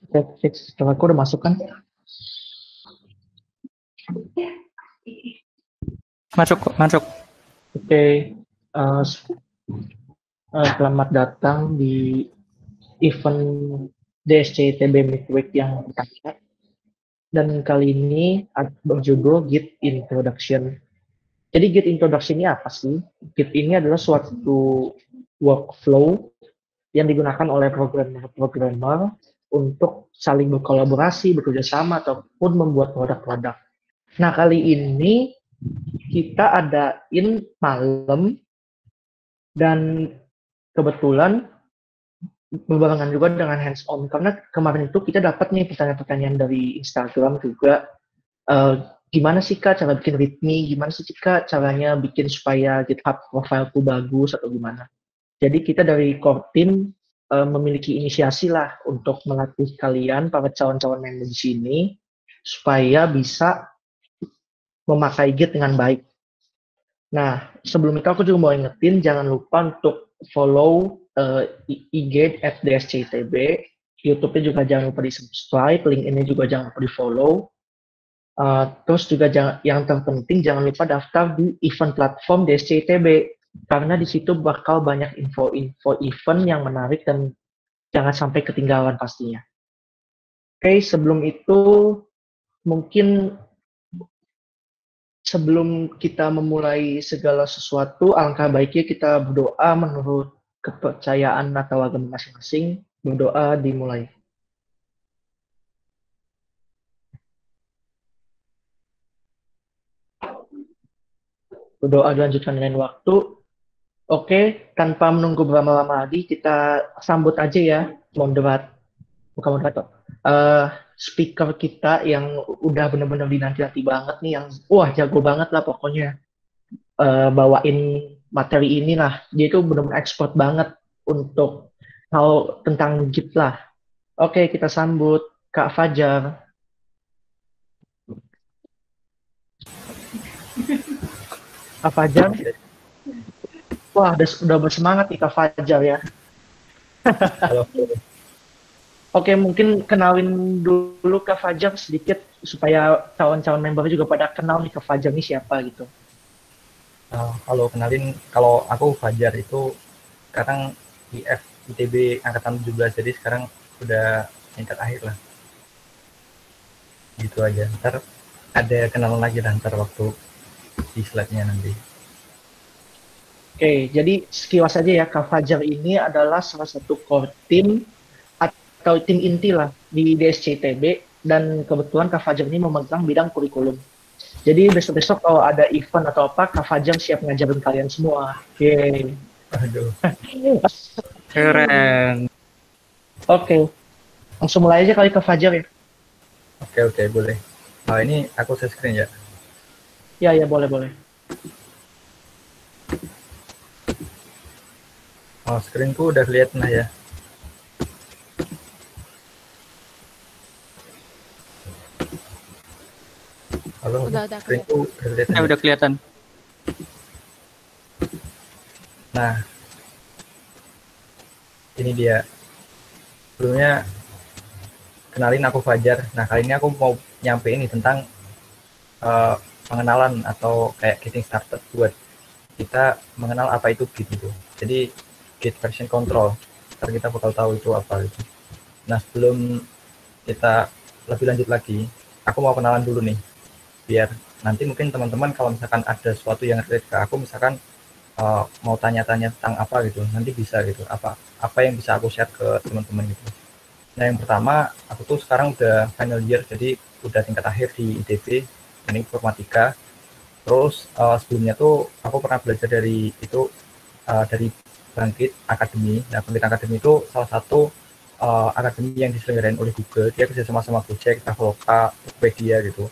Cek, setelah aku udah masuk kan? Masuk. Oke, selamat datang di event DSCTB Midweek yang pertama. Dan kali ini berjudul Git Introduction. Jadi Git Introduction ini apa sih? Git ini adalah suatu workflow yang digunakan oleh programmer untuk saling berkolaborasi, bekerja sama, ataupun membuat produk-produk. Nah, kali ini kita adain malam dan kebetulan berbarengan juga dengan hands on karena kemarin itu kita dapat nih pertanyaan-pertanyaan dari Instagram juga, gimana sih Kak cara bikin readme, gimana sih Kak caranya bikin supaya GitHub profileku bagus atau gimana. Jadi kita dari core team memiliki inisiasi lah untuk melatih kalian para calon-calon member di sini supaya bisa memakai Git dengan baik. Nah, sebelum itu aku juga mau ingetin, jangan lupa untuk follow IG @dscitb, YouTube-nya juga jangan lupa di-subscribe, link ini juga jangan lupa di-follow. Terus juga yang terpenting jangan lupa daftar di event platform DSCTB, karena di situ bakal banyak info-info event yang menarik dan jangan sampai ketinggalan pastinya. Oke, sebelum itu mungkin sebelum kita memulai segala sesuatu, alangkah baiknya kita berdoa menurut kepercayaan atau agama masing-masing. Berdoa dimulai. Berdoa dilanjutkan dengan waktu. Oke, tanpa menunggu berlama-lama lagi, kita sambut aja ya bukan moderator, speaker kita yang udah bener-bener dinanti-nanti banget nih, yang wah jago banget lah pokoknya. Bawain materi ini lah. Dia itu benar-benar expert banget untuk hal tentang Git lah. Oke, kita sambut Kak Fajar. Kak Fajar. Wah, udah bersemangat nih Kak Fajar ya. Halo. Oke, mungkin kenalin dulu Kak Fajar sedikit supaya calon-calon member juga pada kenal nih Kak Fajar ini siapa gitu. Halo, kenalin, kalau aku Fajar itu sekarang IF ITB angkatan 17, jadi sekarang udah tingkat akhir lah. Gitu aja. Ntar ada kenalan lagi ntar waktu di slide-nya nanti. Oke, jadi sekilas aja ya, Kak Fajar ini adalah salah satu core team atau tim inti lah di DSCTB, dan kebetulan Kak Fajar ini memegang bidang kurikulum. Jadi besok-besok kalau ada event atau apa, Kak Fajar siap ngajarin kalian semua. Yeay. Aduh. Keren. Oke, langsung mulai aja kali Kak Fajar ya. Oke, boleh. Ini aku share screen ya? Ya, boleh. Screenku udah kelihatan lah ya. Halo, screenku udah kelihatan. Udah kelihatan. Nah, ini dia. Sebelumnya kenalin, aku Fajar. Nah, kali ini aku mau nyampe ini tentang pengenalan atau kayak getting started buat kita mengenal apa itu Git gitu. Jadi Git version control, ntar kita bakal tahu itu apa gitu. Nah, sebelum kita lebih lanjut lagi, aku mau kenalan dulu nih, biar nanti mungkin teman-teman kalau misalkan ada sesuatu yang relate ke aku, misalkan mau tanya-tanya tentang apa gitu, nanti bisa gitu, apa yang bisa aku share ke teman-teman gitu. Nah, yang pertama, aku tuh sekarang udah final year, jadi udah tingkat akhir di ITB, ini informatika. Terus sebelumnya tuh aku pernah belajar dari Bangkit Academy. Nah, Bangkit Academy itu salah satu akademi yang diselenggarain oleh Google. Dia kerjasama sama Gojek, Traveloka, Tokopedia gitu,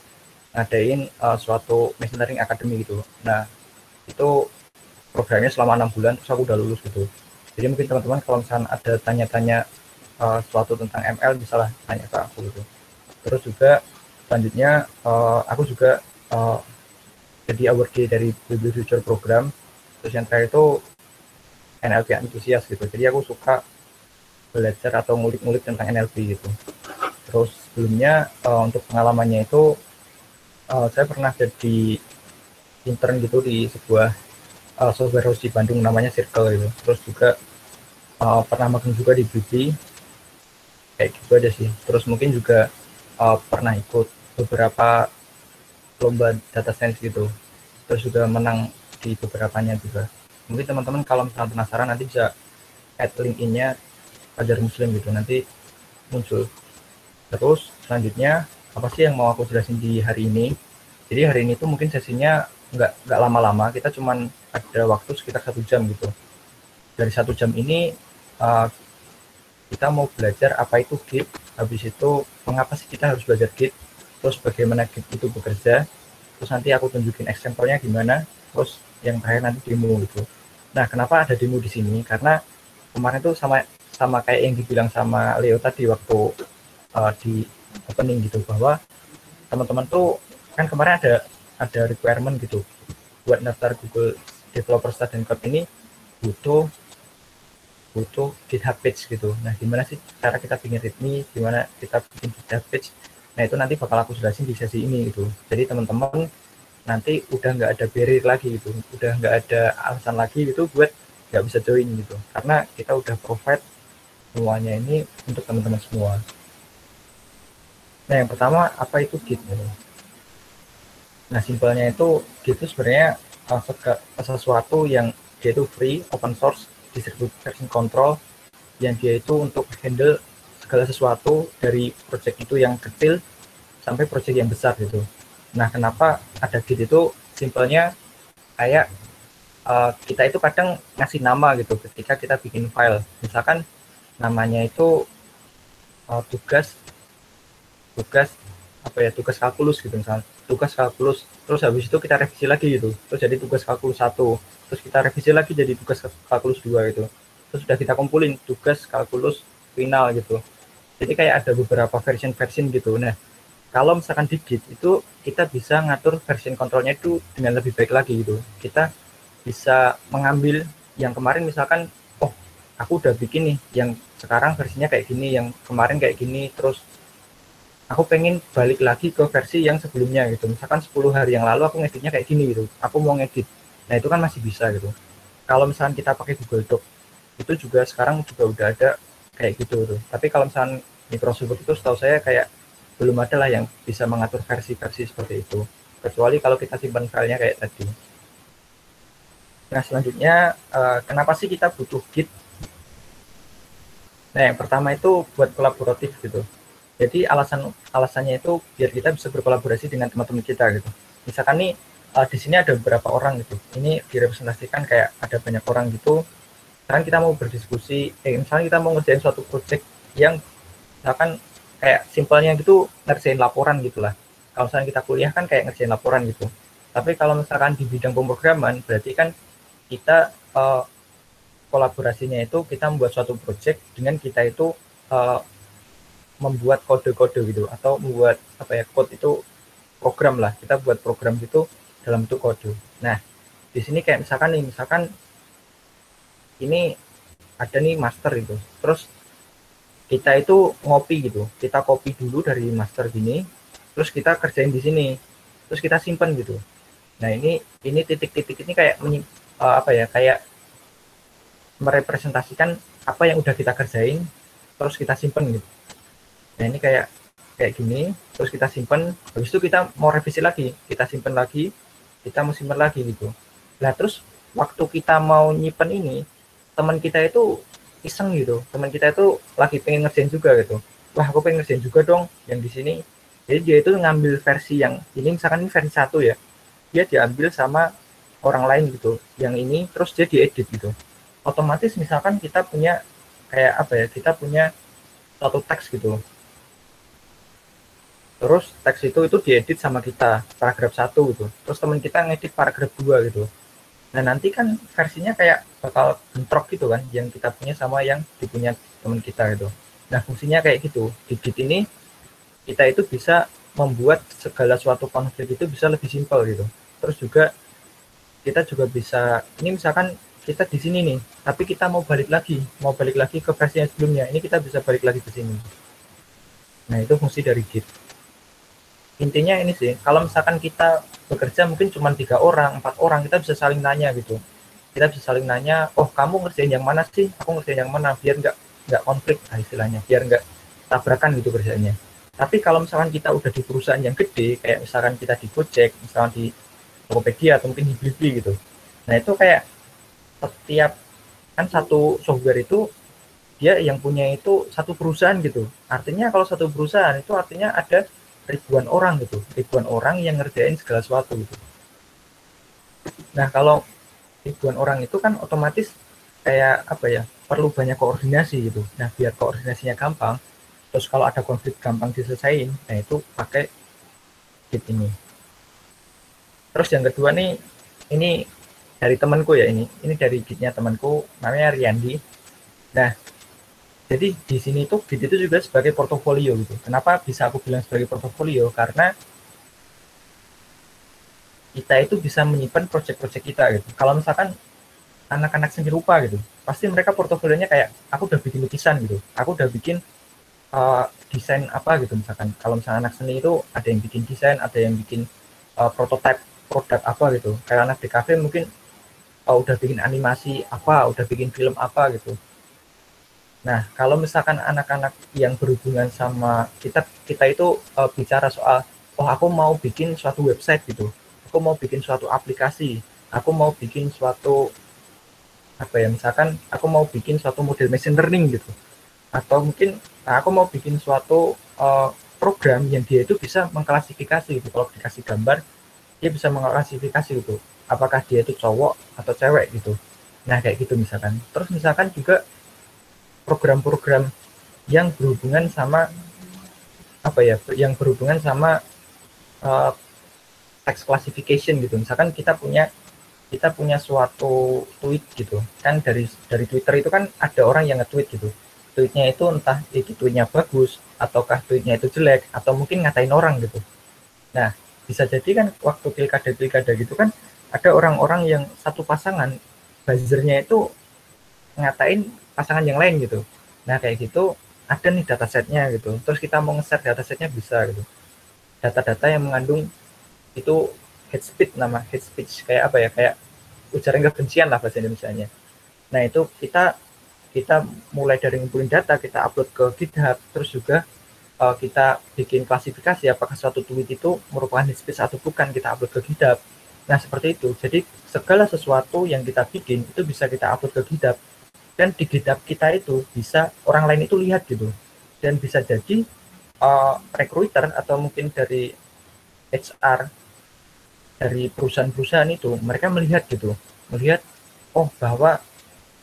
ngadain suatu machine learning academy gitu. Nah, itu programnya selama 6 bulan, terus aku udah lulus gitu. Jadi mungkin teman-teman kalau misalnya ada tanya-tanya sesuatu tentang ML, bisa lah tanya ke aku gitu. Terus juga selanjutnya aku juga jadi awardee dari Biblio Future Program. Terus yang terakhir itu NLP Enthusiast gitu. Jadi aku suka belajar atau ngulik-ngulik tentang NLP gitu. Terus sebelumnya untuk pengalamannya itu saya pernah jadi intern gitu di sebuah software house di Bandung namanya Circle gitu. Terus juga pernah magang juga di Beauty, kayak gitu aja sih. Terus mungkin juga pernah ikut beberapa lomba data science gitu. Terus juga menang di beberapanya juga. Mungkin teman-teman kalau misalnya penasaran nanti bisa add link-in-nya Fajar Muslim gitu, nanti muncul. Terus selanjutnya apa sih yang mau aku jelasin di hari ini? Jadi hari ini tuh mungkin sesinya nggak lama-lama, kita cuman ada waktu sekitar 1 jam gitu. Dari 1 jam ini uh, kita mau belajar apa itu Git, habis itu mengapa sih kita harus belajar Git, terus bagaimana Git itu bekerja, terus nanti aku tunjukin example-nya gimana, terus yang terakhir nanti demo gitu. Nah, kenapa ada demo di sini? Karena kemarin tuh sama kayak yang dibilang sama Leo tadi waktu di opening gitu, bahwa teman-teman tuh kan kemarin ada requirement gitu buat daftar Google Developer Student Code ini butuh GitHub page gitu. Nah, gimana sih cara kita bikin readme, gimana kita bikin GitHub page? Nah, itu nanti bakal aku jelasin di sesi ini gitu. Jadi teman-teman nanti udah nggak ada barrier lagi gitu, udah nggak ada alasan lagi gitu buat nggak bisa join gitu. Karena kita udah provide semuanya ini untuk teman-teman semua. Nah, yang pertama apa itu Git? Nah, simpelnya itu Git itu sebenarnya sesuatu yang dia itu free, open source, distributed version control, yang dia itu untuk handle segala sesuatu dari project itu yang kecil sampai project yang besar gitu. Nah, kenapa ada Git itu? Simpelnya kayak kita itu kadang ngasih nama gitu ketika kita bikin file. Misalkan namanya itu tugas tugas kalkulus gitu, misalnya tugas kalkulus, terus habis itu kita revisi lagi gitu, terus jadi tugas kalkulus 1, terus kita revisi lagi jadi tugas kalkulus 2 gitu, terus sudah kita kumpulin tugas kalkulus final gitu. Jadi kayak ada beberapa version gitu. Nah, kalau misalkan di Git itu kita bisa ngatur version kontrolnya itu dengan lebih baik lagi gitu. Kita bisa mengambil yang kemarin, misalkan oh aku udah bikin nih yang sekarang versinya kayak gini, yang kemarin kayak gini, terus aku pengen balik lagi ke versi yang sebelumnya gitu. Misalkan 10 hari yang lalu aku ngeditnya kayak gini gitu, aku mau ngedit. Nah, itu kan masih bisa gitu. Kalau misalkan kita pakai Google Doc, itu juga sekarang juga udah ada kayak gitu tuh. Tapi kalau misalkan Microsoft itu setahu saya kayak belum ada lah yang bisa mengatur versi-versi seperti itu. Kecuali kalau kita simpan filenya kayak tadi. Nah, selanjutnya kenapa sih kita butuh Git? Nah, yang pertama itu buat kolaboratif gitu. Jadi alasannya itu biar kita bisa berkolaborasi dengan teman-teman kita gitu. Misalkan nih di sini ada beberapa orang gitu. Ini direpresentasikan kayak ada banyak orang gitu. Sekarang kita mau berdiskusi, misalnya kita mau ngerjain suatu project yang misalkan kayak simpelnya gitu ngerjain laporan gitulah. Kalau misalnya kita kuliah kan kayak ngerjain laporan gitu. Tapi kalau misalkan di bidang pemrograman berarti kan kita kolaborasinya itu kita membuat suatu project dengan kita itu membuat kode-kode gitu, atau membuat code itu program lah, kita buat program gitu dalam bentuk kode. Nah, di sini kayak misalkan ini ada nih master gitu, terus kita itu ngopi gitu, kita copy dulu dari master gini, terus kita kerjain di sini, terus kita simpan gitu. Nah, ini titik-titik ini kayak kayak merepresentasikan apa yang udah kita kerjain terus kita simpan gitu. Nah, ini kayak gini, terus kita simpan, habis itu kita mau revisi lagi, kita simpan lagi, kita mau simpan lagi gitu. Nah, terus waktu kita mau nyimpan ini, teman kita itu iseng gitu, teman kita itu lagi pengen ngerjain juga gitu. Wah, aku pengen ngerjain juga dong yang di sini. Jadi dia itu ngambil versi yang ini, misalkan ini versi 1 ya, dia diambil sama orang lain gitu, yang ini terus dia diedit gitu. Otomatis misalkan kita punya kayak kita punya satu teks gitu, terus teks itu diedit sama kita paragraf 1 gitu, terus teman kita ngedit paragraf 2 gitu. Nah, nanti kan versinya kayak bakal bentrok gitu kan, yang kita punya sama yang dipunya teman kita gitu. Nah, fungsinya kayak gitu. Di Git ini kita itu bisa membuat segala suatu konflik itu bisa lebih simpel gitu. Terus juga kita juga bisa, ini misalkan kita di sini nih, tapi kita mau balik lagi ke versi yang sebelumnya, ini kita bisa balik lagi ke sini. Nah, itu fungsi dari Git. Intinya ini sih, kalau misalkan kita bekerja mungkin cuma 3 orang, 4 orang, kita bisa saling nanya gitu. Kita bisa saling nanya, oh kamu ngerjain yang mana sih, aku ngerjain yang mana, biar nggak konflik istilahnya, biar nggak tabrakan gitu kerjanya. Tapi kalau misalkan kita udah di perusahaan yang gede, kayak misalkan kita di Gojek, misalkan di Tokopedia atau mungkin di Blibli gitu. Nah itu kayak setiap kan satu software itu dia yang punya itu satu perusahaan gitu. Artinya kalau satu perusahaan itu artinya ada ribuan orang gitu, ribuan orang yang ngerjain segala sesuatu gitu. Nah kalau ribuan orang itu kan otomatis kayak apa ya, perlu banyak koordinasi gitu. Nah biar koordinasinya gampang, terus kalau ada konflik gampang diselesain, nah itu pakai Git ini. Terus yang kedua nih, ini dari temanku ya, ini dari Gitnya temanku namanya Riyandi. Nah jadi di sini tuh Git itu juga sebagai portofolio gitu. Kenapa bisa aku bilang sebagai portofolio? Karena kita itu bisa menyimpan project-project kita gitu. Kalau misalkan anak-anak seni rupa gitu, pasti mereka portofolionya kayak aku udah bikin lukisan gitu, aku udah bikin desain apa gitu. Misalkan kalau misalnya anak seni itu ada yang bikin desain, ada yang bikin prototype produk apa gitu. Kayak anak di kafe mungkin udah bikin animasi apa, udah bikin film apa gitu. Nah, kalau misalkan anak-anak yang berhubungan sama kita, kita itu bicara soal, oh aku mau bikin suatu website gitu, aku mau bikin suatu aplikasi, aku mau bikin suatu apa ya, misalkan aku mau bikin suatu model machine learning gitu, atau mungkin aku mau bikin suatu program yang dia itu bisa mengklasifikasi gitu. Kalau dikasih gambar, dia bisa mengklasifikasi gitu, apakah dia itu cowok atau cewek gitu. Nah kayak gitu misalkan. Terus misalkan juga program-program yang berhubungan sama apa ya, yang berhubungan sama uh, text classification gitu. Misalkan kita punya suatu tweet gitu kan, dari Twitter itu kan ada orang yang nge-tweet gitu, tweetnya itu entah itu tweetnya bagus ataukah tweetnya itu jelek atau mungkin ngatain orang gitu. Nah bisa jadi kan waktu pilkada gitu kan ada orang-orang yang satu pasangan buzzernya itu ngatain pasangan yang lain gitu. Nah kayak gitu ada nih datasetnya gitu, terus kita mau nge-set datasetnya bisa gitu, data-data yang mengandung itu hate speech, nama hate speech kayak apa ya, kayak ujaran kebencian lah bahasa Indonesianya. Nah itu kita mulai dari ngumpulin data, kita upload ke GitHub, terus juga kita bikin klasifikasi apakah suatu tweet itu merupakan hate speech atau bukan, kita upload ke GitHub. Nah seperti itu, jadi segala sesuatu yang kita bikin itu bisa kita upload ke GitHub, dan di GitHub kita itu bisa orang lain itu lihat gitu, dan bisa jadi recruiter atau mungkin dari HR dari perusahaan-perusahaan itu mereka melihat gitu, melihat oh bahwa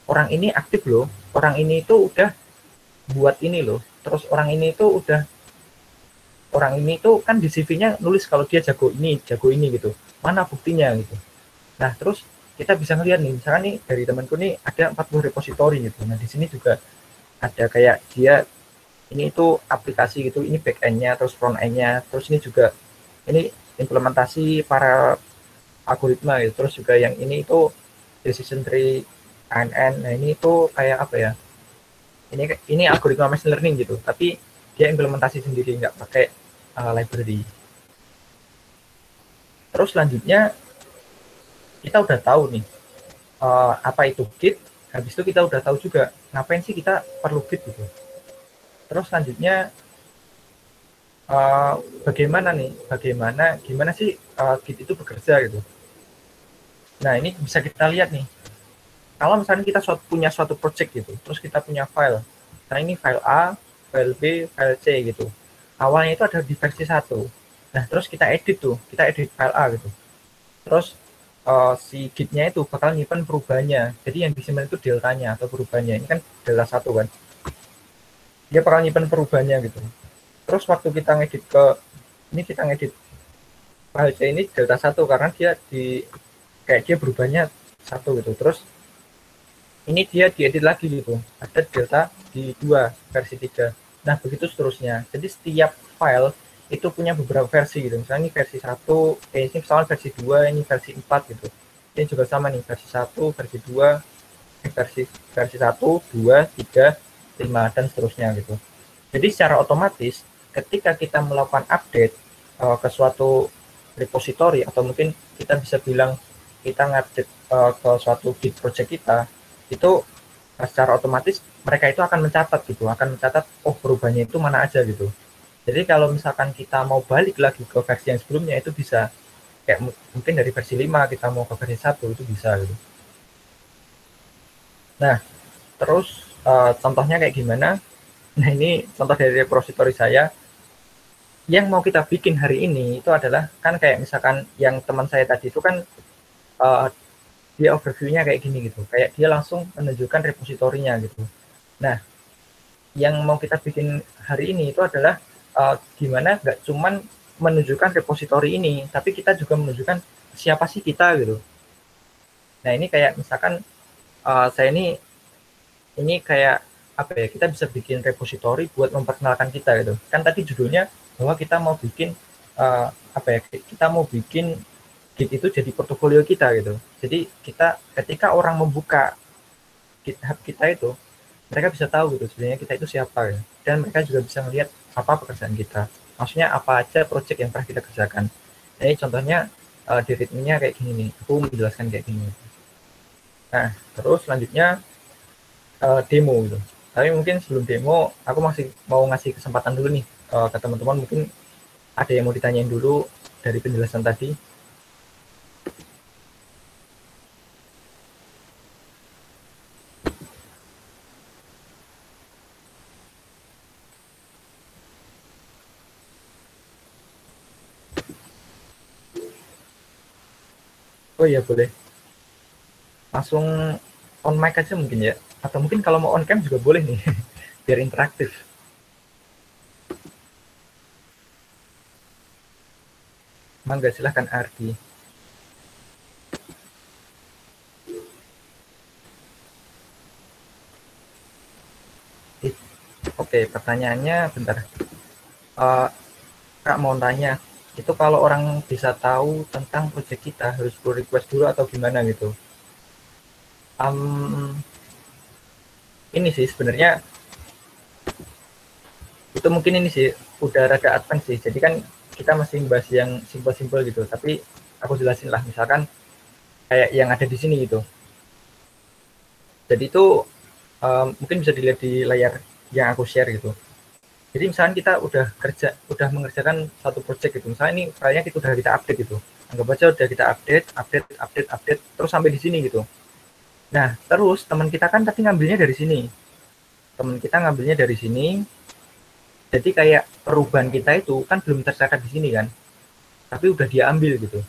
orang ini aktif loh, orang ini itu udah buat ini loh, terus orang ini tuh kan di CV-nya nulis kalau dia jago ini gitu, mana buktinya gitu. Nah terus kita bisa ngeliat nih, misalkan nih dari temanku nih ada 40 repository gitu. Nah di sini juga ada kayak dia ini itu aplikasi gitu, ini back end-nya, terus front end-nya, terus ini juga ini implementasi para algoritma gitu. Terus juga yang ini itu decision tree ANN. Nah ini itu kayak apa ya, ini algoritma machine learning gitu, tapi dia implementasi sendiri, nggak pakai library. Terus selanjutnya kita udah tahu nih apa itu Git. Habis itu kita udah tahu juga ngapain sih kita perlu Git gitu. Terus selanjutnya gimana sih Git itu bekerja gitu. Nah ini bisa kita lihat nih, kalau misalnya kita punya suatu project gitu, terus kita punya file, nah ini file A, file B, file C gitu, awalnya itu ada di versi 1. Nah terus kita edit file A gitu, terus si gitnya itu bakal nyimpan perubahannya, jadi yang disimpan itu deltanya atau perubahannya, ini kan delta 1 kan, dia bakal nyimpan perubahannya gitu. Terus waktu kita ngedit kita ngedit file C ini delta 1 karena dia dia berubahnya 1 gitu. Terus ini dia diedit lagi gitu, ada delta di 2 versi 3. Nah begitu seterusnya, jadi setiap file itu punya beberapa versi gitu, misalnya ini versi 1, ini misalnya versi 2, ini versi 4 gitu. Ini juga sama nih, versi 1, versi 2, versi 1, 2, 3, 5 dan seterusnya gitu. Jadi secara otomatis ketika kita melakukan update ke suatu repository, atau mungkin kita bisa bilang kita ngupdate ke suatu Git project kita, itu secara otomatis mereka itu akan mencatat gitu, akan mencatat oh perubahannya itu mana aja gitu. Jadi kalau misalkan kita mau balik lagi ke versi yang sebelumnya itu bisa, kayak mungkin dari versi 5 kita mau ke versi 1 itu bisa gitu. Nah, terus contohnya kayak gimana? Nah, ini contoh dari repository saya. Yang mau kita bikin hari ini itu adalah, kan kayak misalkan yang teman saya tadi itu kan uh, dia overview-nya kayak gini gitu. Kayak dia langsung menunjukkan repositorinya gitu. Nah, yang mau kita bikin hari ini itu adalah gimana nggak cuman menunjukkan repositori ini, tapi kita juga menunjukkan siapa sih kita gitu. Nah, ini kayak misalkan saya ini kayak apa ya, kita bisa bikin repository buat memperkenalkan kita gitu. Kan tadi judulnya bahwa kita mau bikin apa ya, kita mau bikin Git itu jadi portofolio kita gitu. Jadi kita ketika orang membuka GitHub kita itu, mereka bisa tahu gitu sebenarnya kita itu siapa ya. Dan mereka juga bisa melihat apa pekerjaan kita. Maksudnya apa aja project yang pernah kita kerjakan. Ini contohnya di readme-nya kayak gini nih. Aku menjelaskan kayak gini. Nah, terus selanjutnya demo gitu. Tapi mungkin sebelum demo, aku masih mau ngasih kesempatan dulu nih ke teman-teman. Mungkin ada yang mau ditanyain dulu dari penjelasan tadi. Oh iya, boleh. Langsung on mic aja mungkin ya. Atau mungkin kalau mau on cam juga boleh nih, biar interaktif. Mangga, silahkan Ardi. Oke, pertanyaannya bentar. Kak mau tanya, itu kalau orang bisa tahu tentang project kita harus pull request dulu atau gimana gitu? Ini sih sebenarnya itu mungkin ini sih udah rada advance sih. Jadi kan kita masih bahas yang simple-simple gitu. Tapi aku jelasin lah, misalkan kayak yang ada di sini gitu. Jadi itu mungkin bisa dilihat di layar yang aku share gitu. Jadi misalkan kita udah mengerjakan satu project gitu. Misalnya ini filenya kita udah kita update gitu. Anggap aja udah kita update, terus sampai di sini gitu. Nah, terus teman kita kan tadi ngambilnya dari sini. Teman kita ngambilnya dari sini. Jadi kayak perubahan kita itu kan belum tercatat di sini kan. Tapi udah dia ambil gitu.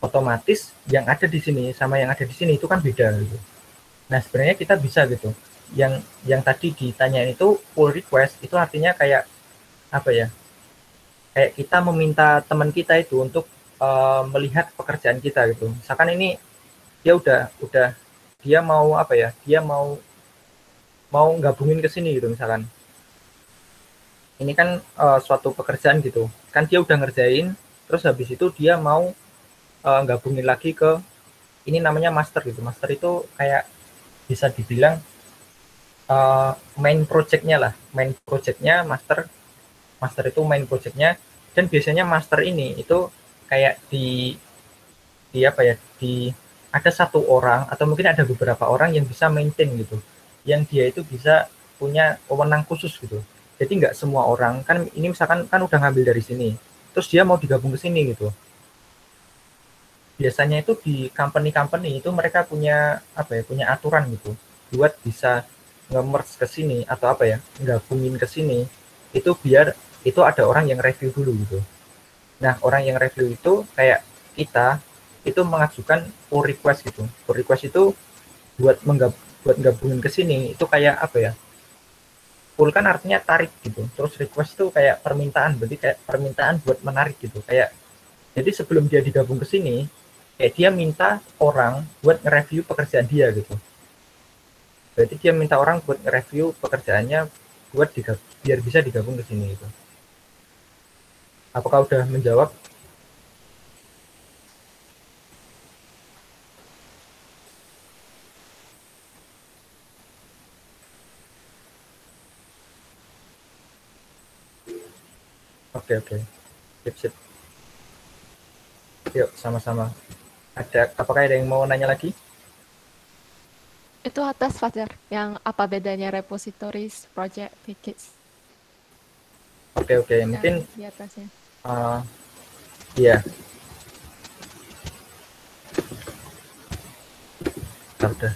Otomatis yang ada di sini sama yang ada di sini itu kan beda gitu. Nah, sebenarnya kita bisa gitu. Yang tadi ditanyain itu pull request itu artinya kayak apa ya? Kayak kita meminta teman kita itu untuk melihat pekerjaan kita gitu. Misalkan ini dia udah dia mau apa ya? Dia mau gabungin ke sini gitu misalkan. Ini kan suatu pekerjaan gitu. Kan dia udah ngerjain, terus habis itu dia mau gabungin lagi ke ini namanya master gitu. Master itu kayak bisa dibilang main projectnya lah, main projectnya master. Master itu main projectnya, dan biasanya master ini itu kayak di apa ya, di ada satu orang atau mungkin ada beberapa orang yang bisa maintain gitu, yang dia itu bisa punya wewenang khusus gitu. Jadi nggak semua orang kan, ini misalkan kan udah ngambil dari sini terus dia mau digabung ke sini gitu. Biasanya itu di company-company itu mereka punya apa ya, punya aturan gitu buat bisa nge-merge ke sini atau apa ya, gabungin ke sini, itu biar itu ada orang yang review dulu gitu. Nah, orang yang review itu kayak kita itu mengajukan pull request gitu. Pull request itu buat gabungin ke sini itu kayak apa ya? Pull kan artinya tarik gitu. Terus request itu kayak permintaan, berarti kayak permintaan buat menarik gitu. Kayak jadi sebelum dia digabung ke sini, kayak dia minta orang buat nge-review pekerjaan dia gitu. Berarti dia minta orang buat nge-review pekerjaannya buat biar bisa digabung ke sini gitu. Apakah udah menjawab? Oke, oke. Sip, sip. Yuk, sama-sama. Apakah ada yang mau nanya lagi? Itu atas Fajar, yang apa bedanya repositories, project, package Oke, oke. yang Mungkin di atasnya. iya. Udah.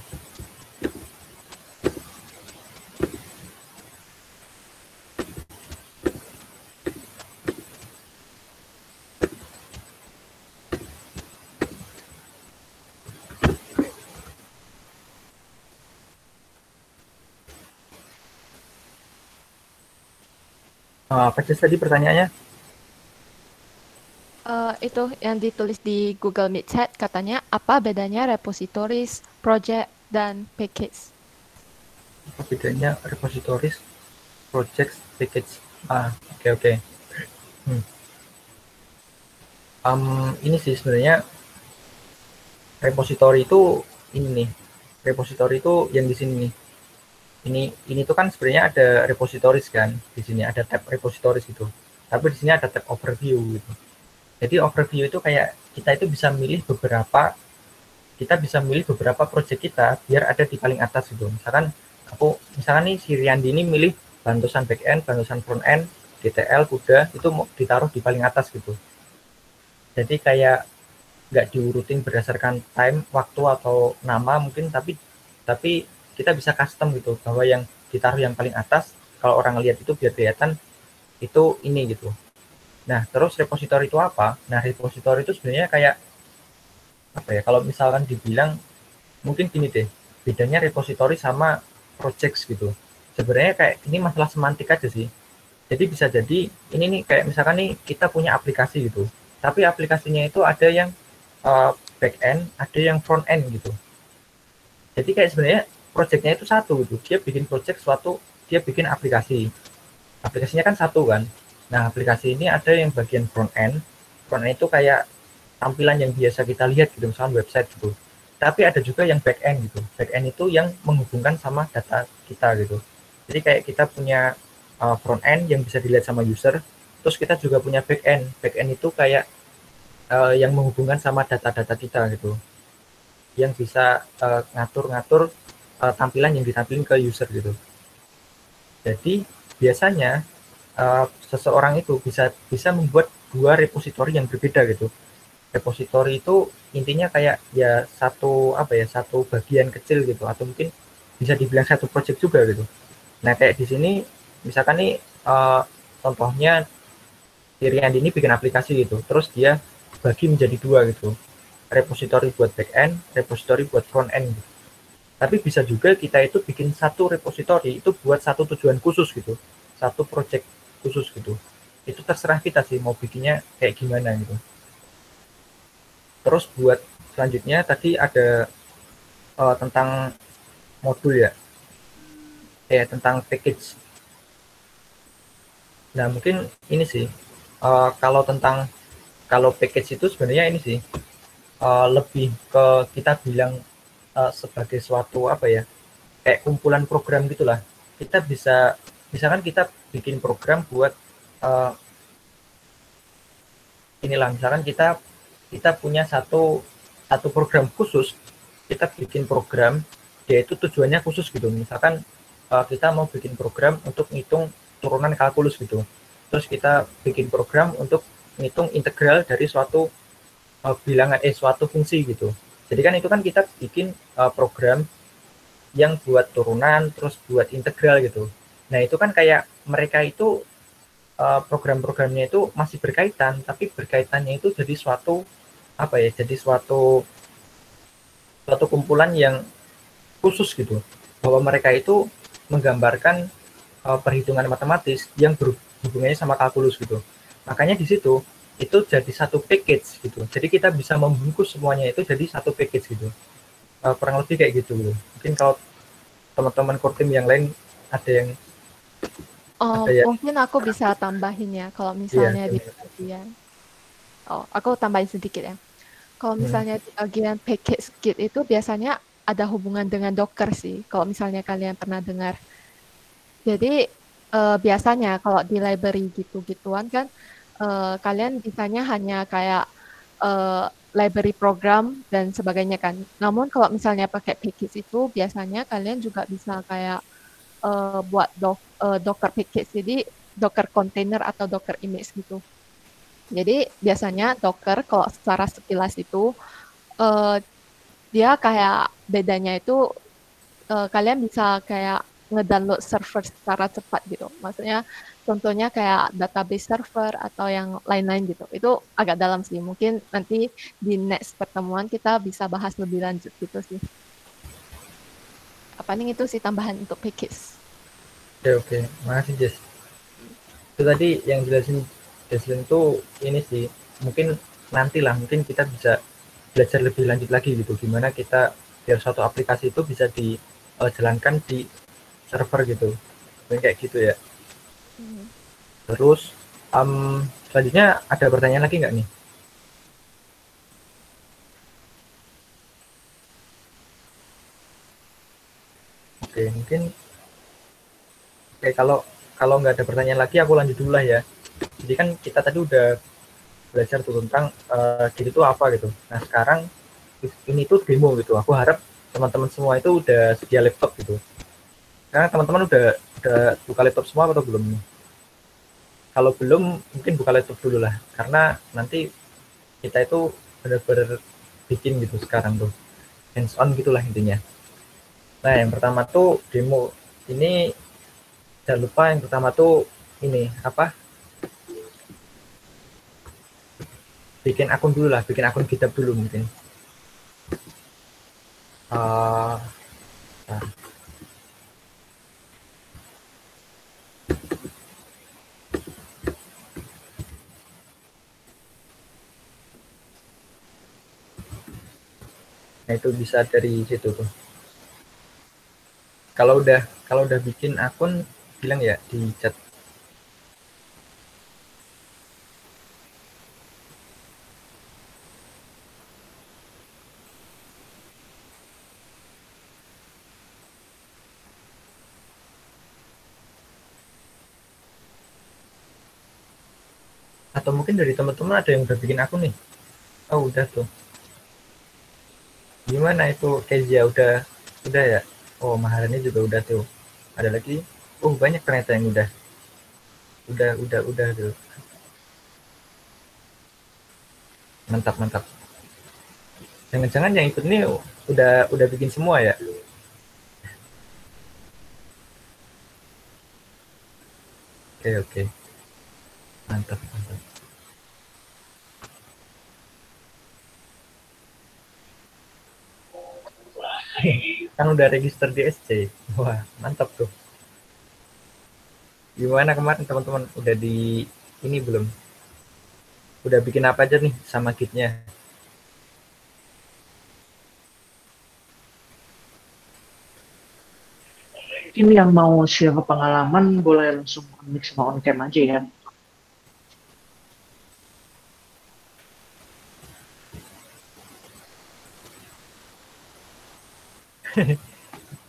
Apa sih tadi pertanyaannya? Itu yang ditulis di Google Meet Chat, katanya apa bedanya repositories, project, dan package? Apa bedanya repositories, projects, package? Oke, oke. Ini sih sebenarnya repository itu ini nih. Repository itu yang di sini nih. Ini tuh kan sebenarnya ada repositories kan. Di sini ada tab repositories gitu. Tapi di sini ada tab overview gitu. Jadi overview itu kayak kita itu bisa milih beberapa project kita biar ada di paling atas gitu. Misalkan nih si Riyandi ini milih bantusan backend, bantusan frontend, DTL, Kuda itu mau ditaruh di paling atas gitu. Jadi kayak nggak diurutin berdasarkan time, waktu atau nama mungkin, tapi kita bisa custom gitu bahwa yang ditaruh yang paling atas kalau orang lihat itu biar kelihatan itu ini gitu. Nah, terus repository itu apa? Nah, repository itu sebenarnya kayak apa ya? Kalau misalkan dibilang mungkin gini deh, bedanya repository sama projects gitu. Sebenarnya kayak ini masalah semantik aja sih. Jadi bisa jadi ini nih kayak misalkan nih kita punya aplikasi gitu. Tapi aplikasinya itu ada yang back end, ada yang front end gitu. Jadi kayak sebenarnya projectnya itu satu gitu. Dia bikin project dia bikin aplikasi. Aplikasinya kan satu kan. Nah, aplikasi ini ada yang bagian front end. Front end itu kayak tampilan yang biasa kita lihat gitu, misalnya website gitu. Tapi ada juga yang back end gitu. Back end itu yang menghubungkan sama data kita gitu. Jadi kayak kita punya front end yang bisa dilihat sama user, terus kita juga punya back end. Back end itu kayak yang menghubungkan sama data-data kita gitu, yang bisa ngatur-ngatur tampilan yang ditampilkan ke user gitu. Jadi biasanya seseorang itu bisa membuat dua repository yang berbeda gitu. Repository itu intinya kayak ya satu bagian kecil gitu, atau mungkin bisa dibilang satu project juga gitu. Nah, kayak di sini misalkan nih contohnya Iriandi ini bikin aplikasi gitu, terus dia bagi menjadi dua gitu, repository buat back end, repository buat front end gitu. Tapi bisa juga kita itu bikin satu repository itu buat satu tujuan khusus gitu, satu project khusus gitu. Itu terserah kita sih mau bikinnya kayak gimana gitu. Terus buat selanjutnya tadi ada tentang modul ya, tentang package. Nah, mungkin ini sih kalau package itu sebenarnya ini sih lebih ke kita bilang sebagai suatu kayak kumpulan program gitulah. Kita misalkan kita bikin program buat misalkan kita punya satu program khusus, kita bikin program dia itu tujuannya khusus gitu. Misalkan kita mau bikin program untuk ngitung turunan kalkulus gitu, terus kita bikin program untuk ngitung integral dari suatu suatu fungsi gitu. Jadi kan itu kan kita bikin program yang buat turunan terus buat integral gitu. Nah, itu kan kayak mereka itu program-programnya itu masih berkaitan, tapi berkaitannya itu jadi suatu kumpulan yang khusus gitu, bahwa mereka itu menggambarkan perhitungan matematis yang berhubungannya sama kalkulus gitu. Makanya di situ itu jadi satu package gitu. Jadi kita bisa membungkus semuanya itu jadi satu package gitu. Kurang lebih kayak gitu. Mungkin kalau teman-teman core team yang lain ada yang mungkin aku bisa tambahin ya, kalau misalnya di bagian aku tambahin sedikit ya. Kalau misalnya di bagian package Git itu biasanya ada hubungan dengan Docker sih, kalau misalnya kalian pernah dengar. Jadi biasanya kalau di library gitu-gituan kan kalian bisanya hanya kayak library program dan sebagainya kan. Namun kalau misalnya pakai package itu biasanya kalian juga bisa kayak buat Docker package. Jadi Docker container atau Docker image gitu. Jadi biasanya Docker kalau secara sekilas itu dia kayak bedanya itu kalian bisa kayak ngedownload server secara cepat gitu. Maksudnya contohnya kayak database server atau yang lain-lain gitu. Itu agak dalam sih. Mungkin nanti di next pertemuan kita bisa bahas lebih lanjut gitu sih. Apa nih itu sih tambahan untuk package. Oke. Makasih Jess. Itu tadi yang jelasin tuh ini sih, mungkin nantilah mungkin kita bisa belajar lebih lanjut lagi gitu, gimana kita biar suatu aplikasi itu bisa dijalankan di server gitu, mungkin kayak gitu ya. Terus selanjutnya ada pertanyaan lagi nggak nih? Oke, mungkin kalau nggak ada pertanyaan lagi aku lanjut dulu lah ya. Jadi kan kita tadi udah belajar tuh tentang Git itu apa gitu. Nah sekarang ini tuh demo gitu. Aku harap teman-teman semua itu udah sedia laptop gitu. Karena teman-teman udah buka laptop semua atau belum nih? Kalau belum mungkin buka laptop dulu lah. Karena nanti kita itu benar-benar bikin gitu sekarang tuh. Hands on gitulah intinya. Nah yang pertama tuh demo ini, jangan lupa yang pertama tuh ini apa? Bikin akun dulu lah, bikin akun GitHub dulu mungkin. Nah, nah itu bisa dari situ tuh. Kalau udah bikin akun bilang ya di chat. Atau mungkin dari teman-teman ada yang udah bikin akun nih. Oh udah tuh. Gimana itu Kezia udah ya? Oh Maharani juga udah tuh. Ada lagi? Oh banyak ternyata yang udah tuh. Mantap. Jangan-jangan yang ikut ini udah bikin semua ya? Oke. Mantap. Kan udah register di SC. Wah, mantap tuh. Gimana kemarin teman-teman udah di ini belum? Udah bikin apa aja nih sama kitnya? Ini yang mau share pengalaman boleh langsung mix sama on cam aja ya.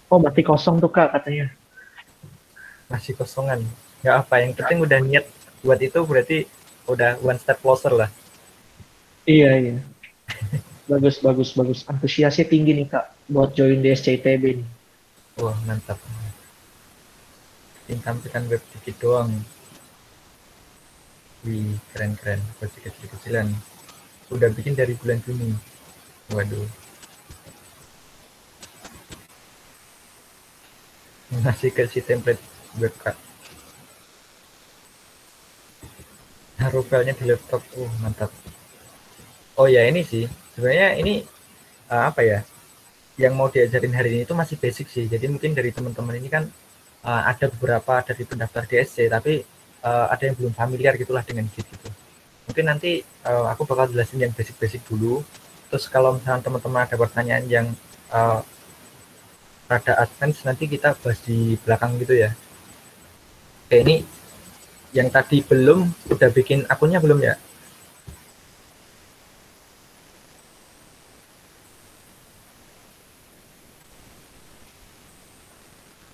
Oh berarti kosong tuh Kak katanya. Masih kosongan. Nggak apa, yang penting udah niat buat itu berarti udah one step closer lah. Iya. Bagus. Antusiasnya tinggi nih Kak buat join di SCITB nih. Wah, mantap. Tampilkan web dikit doang. Wih, keren. Project kecil-kecilan. Udah bikin dari bulan Juni. Waduh. Masih kasih template web Kak. Naruh filenya di laptop. Mantap. Oh ya ini sih. Sebenarnya ini apa ya? Yang mau diajarin hari ini itu masih basic sih. Jadi mungkin dari teman-teman ini kan ada beberapa dari pendaftar DSC, tapi ada yang belum familiar gitulah dengan Git gitu. Mungkin nanti aku bakal jelasin yang basic-basic dulu. Terus kalau misalnya teman-teman ada pertanyaan yang rada advance, nanti kita bahas di belakang gitu ya. Oke, ini yang tadi belum udah bikin akunnya belum ya?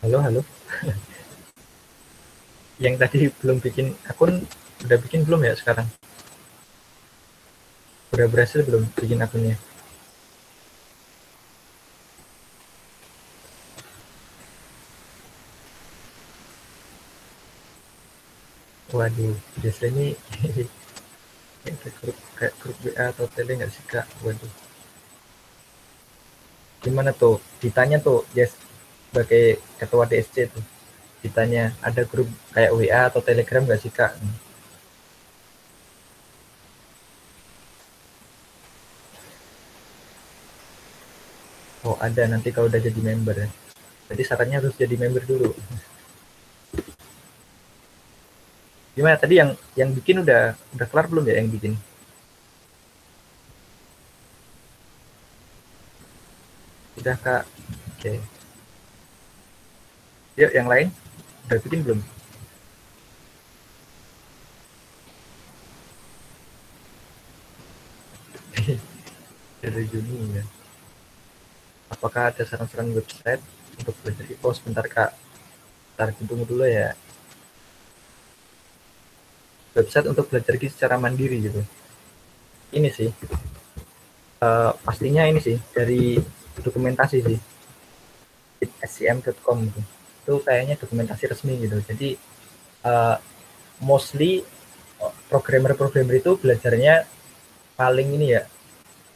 Halo. Yang tadi belum bikin akun Udah bikin belum ya sekarang? Udah berhasil belum bikin akunnya? Waduh, biasanya ini kayak grup WA atau tele nggak sih kak? Waduh, gimana tuh? Ditanya tuh, Yes, sebagai ketua DSC tuh, ditanya ada grup kayak WA atau Telegram nggak sih kak? Oh ada, nanti kalau udah jadi member ya. Jadi syaratnya harus jadi member dulu. Gimana tadi yang bikin udah kelar belum ya yang bikin? Udah kak. Oke. Yuk yang lain udah bikin belum? Dari Juni ya. Apakah ada saran-saran website untuk belajar IPO? Sebentar kak. Ntar tunggu dulu ya. Website untuk belajar secara mandiri gitu. Ini sih. Pastinya ini sih dari dokumentasi sih. scm.com gitu. Itu kayaknya dokumentasi resmi gitu. Jadi mostly programmer itu belajarnya paling ini ya,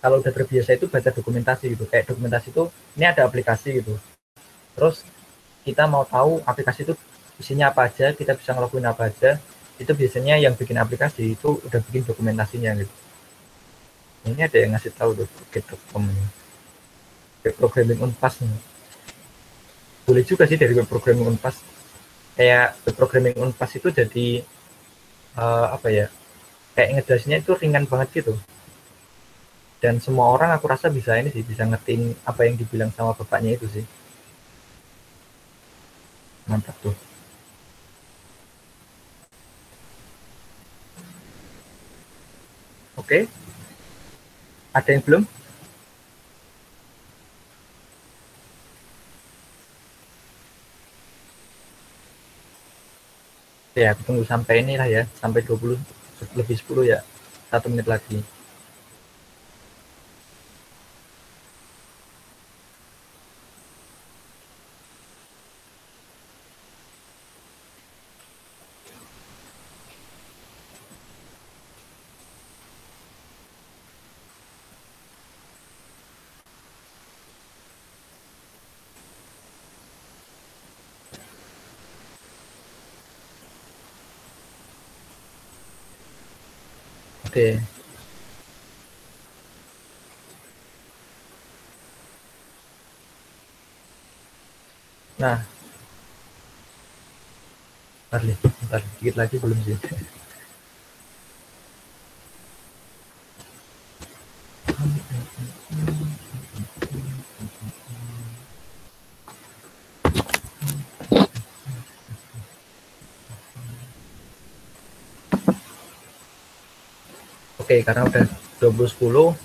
kalau udah terbiasa itu baca dokumentasi gitu. Kayak dokumentasi itu ini ada aplikasi gitu, terus kita mau tahu aplikasi itu isinya apa aja, kita bisa ngelakuin apa aja, itu biasanya yang bikin aplikasi itu udah bikin dokumentasinya gitu. Ini ada yang ngasih tahu tuh Git.com ini, web programming Unpas nih. Boleh juga sih dari web programming Unpas. Kayak web programming Unpas itu jadi apa ya, kayak ngejelasinnya itu ringan banget gitu, dan semua orang aku rasa bisa ini sih, bisa ngertiin apa yang dibilang sama bapaknya itu sih. Mantap tuh. Oke, ada yang belum? Ya, aku tunggu sampai inilah ya, sampai 20 lebih 10 ya, 1 menit lagi. Oke. Nah, bentar, dikit lagi belum sih. Oke, karena udah 20.10,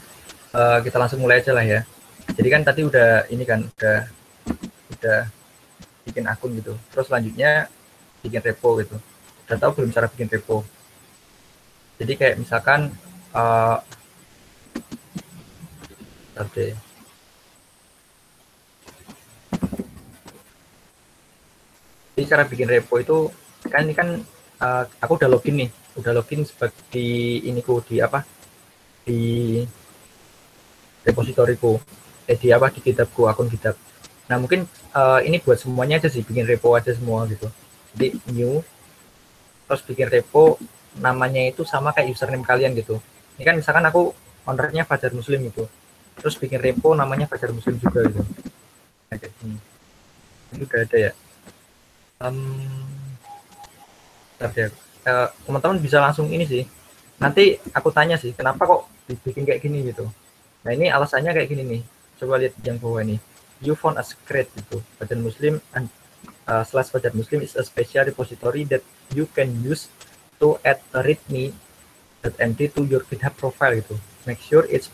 kita langsung mulai aja lah ya. Jadi kan tadi udah ini kan, udah bikin akun gitu. Terus selanjutnya bikin repo gitu. Udah tahu belum cara bikin repo? Jadi kayak misalkan jadi cara bikin repo itu kan ini kan aku udah login nih, seperti iniku di apa, di repositoriku, di apa, di GitHubku, akun GitHub. Nah mungkin ini buat semuanya aja sih, bikin repo aja semua gitu. Jadi new, terus bikin repo, namanya itu sama kayak username kalian gitu. Ini kan misalkan aku ownernya Fajar Muslim gitu, terus bikin repo namanya Fajar Muslim juga gitu. Nah, kayak gini. Ini udah ada ya. Teman-teman bisa langsung ini sih. Nanti aku tanya sih, kenapa kok dibikin kayak gini gitu. Nah ini alasannya kayak gini nih. Coba lihat yang bawah ini. You found a secret gitu. Fajar Muslim and /Fajar Muslim is a special repository that you can use to add a readme.md to your GitHub profile gitu. Make sure it's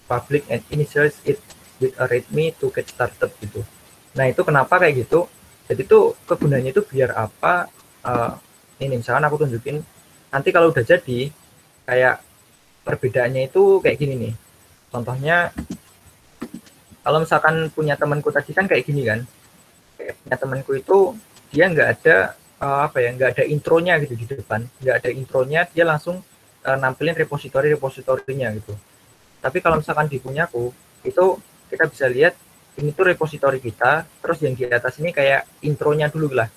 public and initialize it with a readme to get started gitu. Nah itu kenapa kayak gitu? Jadi itu kegunaannya itu biar apa? Ini misalkan aku tunjukin nanti kalau udah jadi kayak perbedaannya itu kayak gini nih. Contohnya kalau misalkan punya temanku tadi kan kayak gini kan, kayak punya temanku itu dia nggak ada nggak ada intronya gitu di depan, nggak ada intronya, dia langsung nampilin repositorinya gitu. Tapi kalau misalkan di punyaku itu kita bisa lihat ini tuh repositori kita, terus yang di atas ini kayak intronya dulu lah.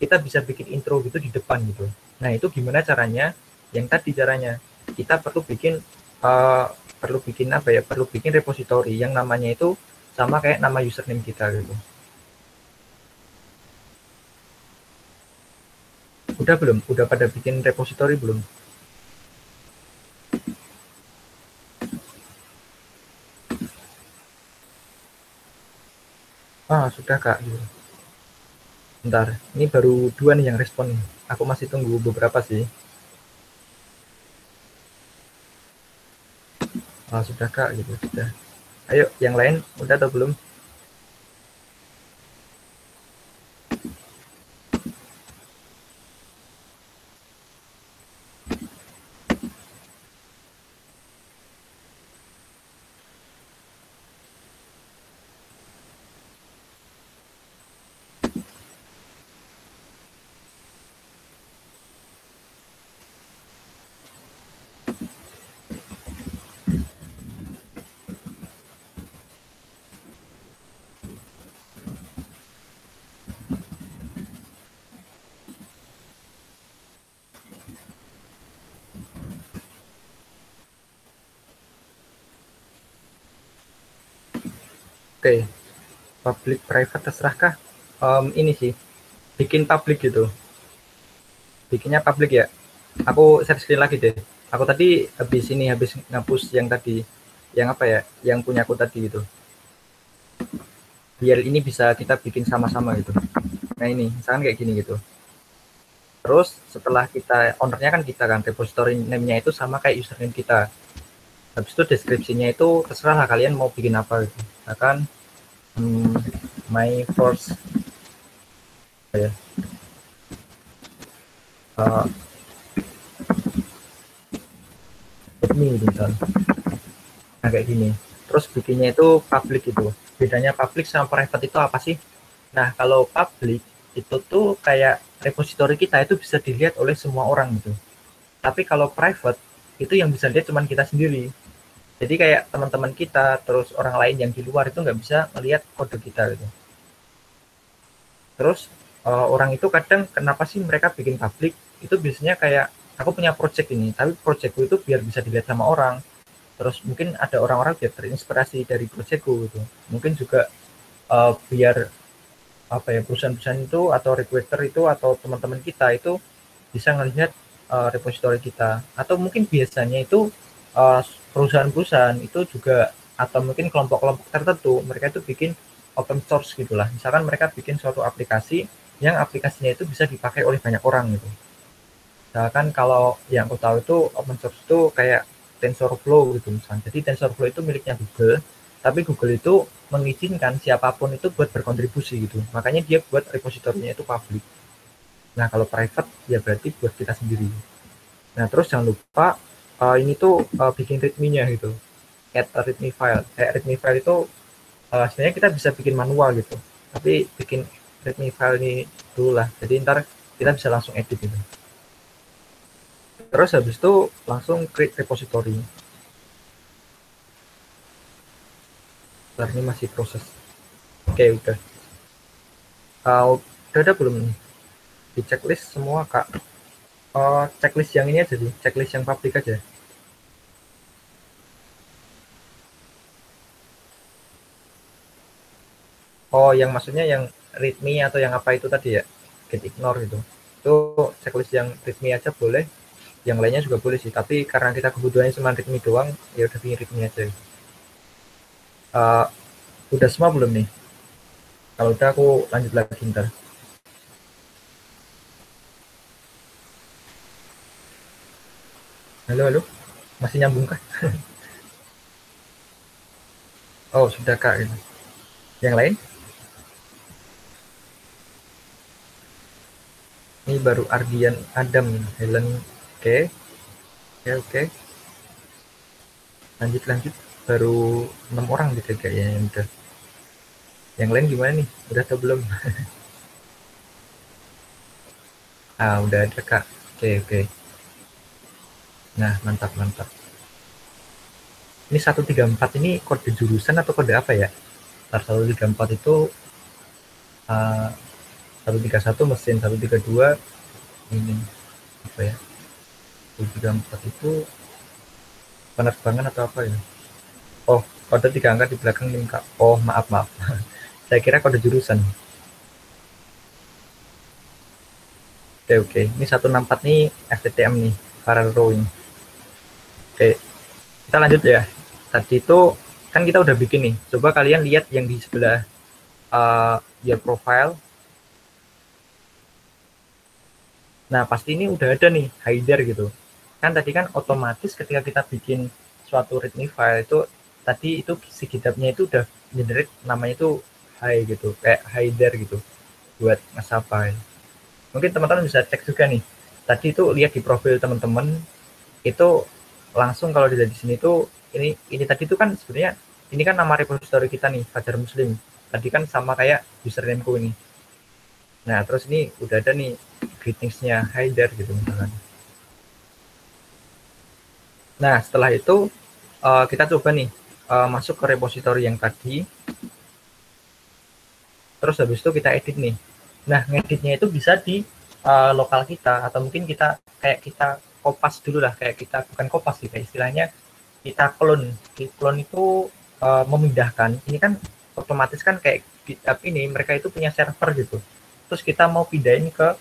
Kita bisa bikin intro gitu di depan gitu. Nah itu gimana caranya? Yang tadi caranya kita perlu bikin perlu bikin repositori yang namanya itu sama kayak nama username kita gitu. Udah belum? Udah pada bikin repositori belum? Sudah Kak. Bentar, ini baru 2 nih yang respon. Aku masih tunggu beberapa sih. Sudah Kak, gitu. Sudah. Ayo, yang lain udah atau belum? Oke, public private terserah Kak. Ini sih, bikin public gitu. Bikinnya public ya. Aku share screen lagi deh. Aku tadi habis ngapus yang tadi, yang apa ya, yang punya aku tadi gitu. Biar ini bisa kita bikin sama-sama gitu. Nah ini, misalkan kayak gini gitu. Terus setelah kita, ownernya kan kita kan, repository name-nya itu sama kayak username kita. Habis itu deskripsinya itu terserah lah kalian mau bikin apa gitu. Misalkan my first me misal. Nah kayak gini. Terus bikinnya itu public itu. Bedanya public sama private itu apa sih? Nah kalau public itu tuh kayak repository kita itu bisa dilihat oleh semua orang gitu. Tapi kalau private itu yang bisa lihat cuma kita sendiri. Jadi kayak teman-teman kita, terus orang lain yang di luar itu nggak bisa melihat kode kita gitu. Terus orang itu kadang kenapa sih mereka bikin public? Itu biasanya kayak aku punya project ini, tapi projectku itu biar bisa dilihat sama orang. Terus mungkin ada orang-orang biar terinspirasi dari projectku gitu. Mungkin juga biar perusahaan-perusahaan itu atau requester itu atau teman-teman kita itu bisa ngelihat repository kita. Atau mungkin biasanya itu perusahaan-perusahaan itu juga atau mungkin kelompok-kelompok tertentu mereka itu bikin open source gitulah. Misalkan mereka bikin suatu aplikasi yang aplikasinya itu bisa dipakai oleh banyak orang gitu. Misalkan kalau yang aku tahu itu open source itu kayak TensorFlow gitu misalnya. Jadi TensorFlow itu miliknya Google, tapi Google itu mengizinkan siapapun itu buat berkontribusi gitu. Makanya dia buat repositorinya itu public. Nah kalau private ya berarti buat kita sendiri. Nah terus jangan lupa ini tuh bikin readme-nya gitu, add a readme file. Readme file itu sebenarnya kita bisa bikin manual gitu, tapi bikin readme file ini dulu lah. Jadi ntar kita bisa langsung edit gitu. Terus habis itu langsung create repository. Bentar, ini masih proses. Oke udah. Udah ada belum nih? Di checklist semua Kak. Checklist yang ini aja sih, checklist yang public aja. Oh, yang maksudnya yang readme atau yang apa itu tadi ya? Get ignore itu. Itu checklist yang readme aja boleh. Yang lainnya juga boleh sih, tapi karena kita kebutuhannya cuma readme doang, ya udah bikin readme aja. Udah semua belum nih? Kalau udah aku lanjut lagi ntar. Halo, masih nyambung kah? Oh sudah Kak. Yang lain? Ini baru Ardian Adam, Helen Oke, oke. Lanjut. Baru 6 orang gitu kayaknya yang udah. Yang lain gimana nih? Udah atau belum? Udah ada Kak. Oke. Nah, mantap. Ini 134 ini kode jurusan atau kode apa ya? 134 itu 131 mesin, 132 ini apa ya? 134 itu penerbangan atau apa ya? Oh, kode 3 angka di belakang ini Kak. Oh, maaf. Saya kira kode jurusan. Oke. Ini 164 nih FTTM nih, parallel rowing. Oke, kita lanjut ya. Tadi itu kan kita udah bikin nih. Coba kalian lihat yang di sebelah your profile. Nah, pasti ini udah ada nih header gitu. Kan tadi kan otomatis ketika kita bikin suatu readme file itu tadi itu si GitHub-nya itu udah generate namanya itu hi gitu, kayak header gitu buat nge-save file. Mungkin teman-teman bisa cek juga nih. Tadi itu lihat di profil teman-teman itu langsung kalau dilihat di sini tuh ini tadi itu kan sebenarnya ini kan nama repository kita nih, Fajar Muslim. Tadi kan sama kayak username-ku ini. Nah, terus ini udah ada nih greetingsnya header gitu misalkan. Nah, setelah itu kita coba nih masuk ke repository yang tadi. Terus habis itu kita edit nih. Nah, ngeditnya itu bisa di lokal kita atau mungkin kita kopas dulu lah, kayak kita bukan kopas sih, kayak istilahnya kita clone. Di clone itu memindahkan. Ini kan otomatis kan kayak GitHub ini mereka itu punya server gitu. Terus kita mau pindahin ke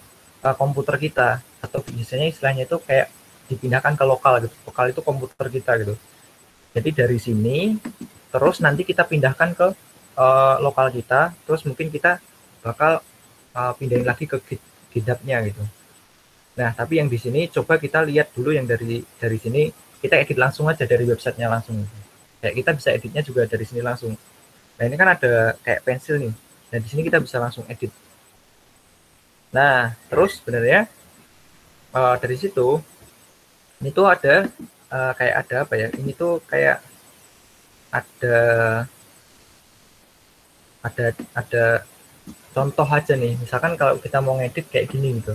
komputer kita atau biasanya istilahnya itu kayak dipindahkan ke lokal gitu. Lokal itu komputer kita gitu. Jadi dari sini terus nanti kita pindahkan ke lokal kita, terus mungkin kita bakal pindahin lagi ke GitHub-nya gitu. Nah, tapi yang di sini coba kita lihat dulu yang dari sini kita edit langsung aja dari websitenya langsung. Kayak kita bisa editnya juga dari sini langsung. Nah, ini kan ada kayak pensil nih. Nah, di sini kita bisa langsung edit. Nah, terus sebenarnya dari situ ini tuh ada kayak ada apa ya? Ini tuh kayak ada contoh aja nih. Misalkan kalau kita mau ngedit kayak gini gitu.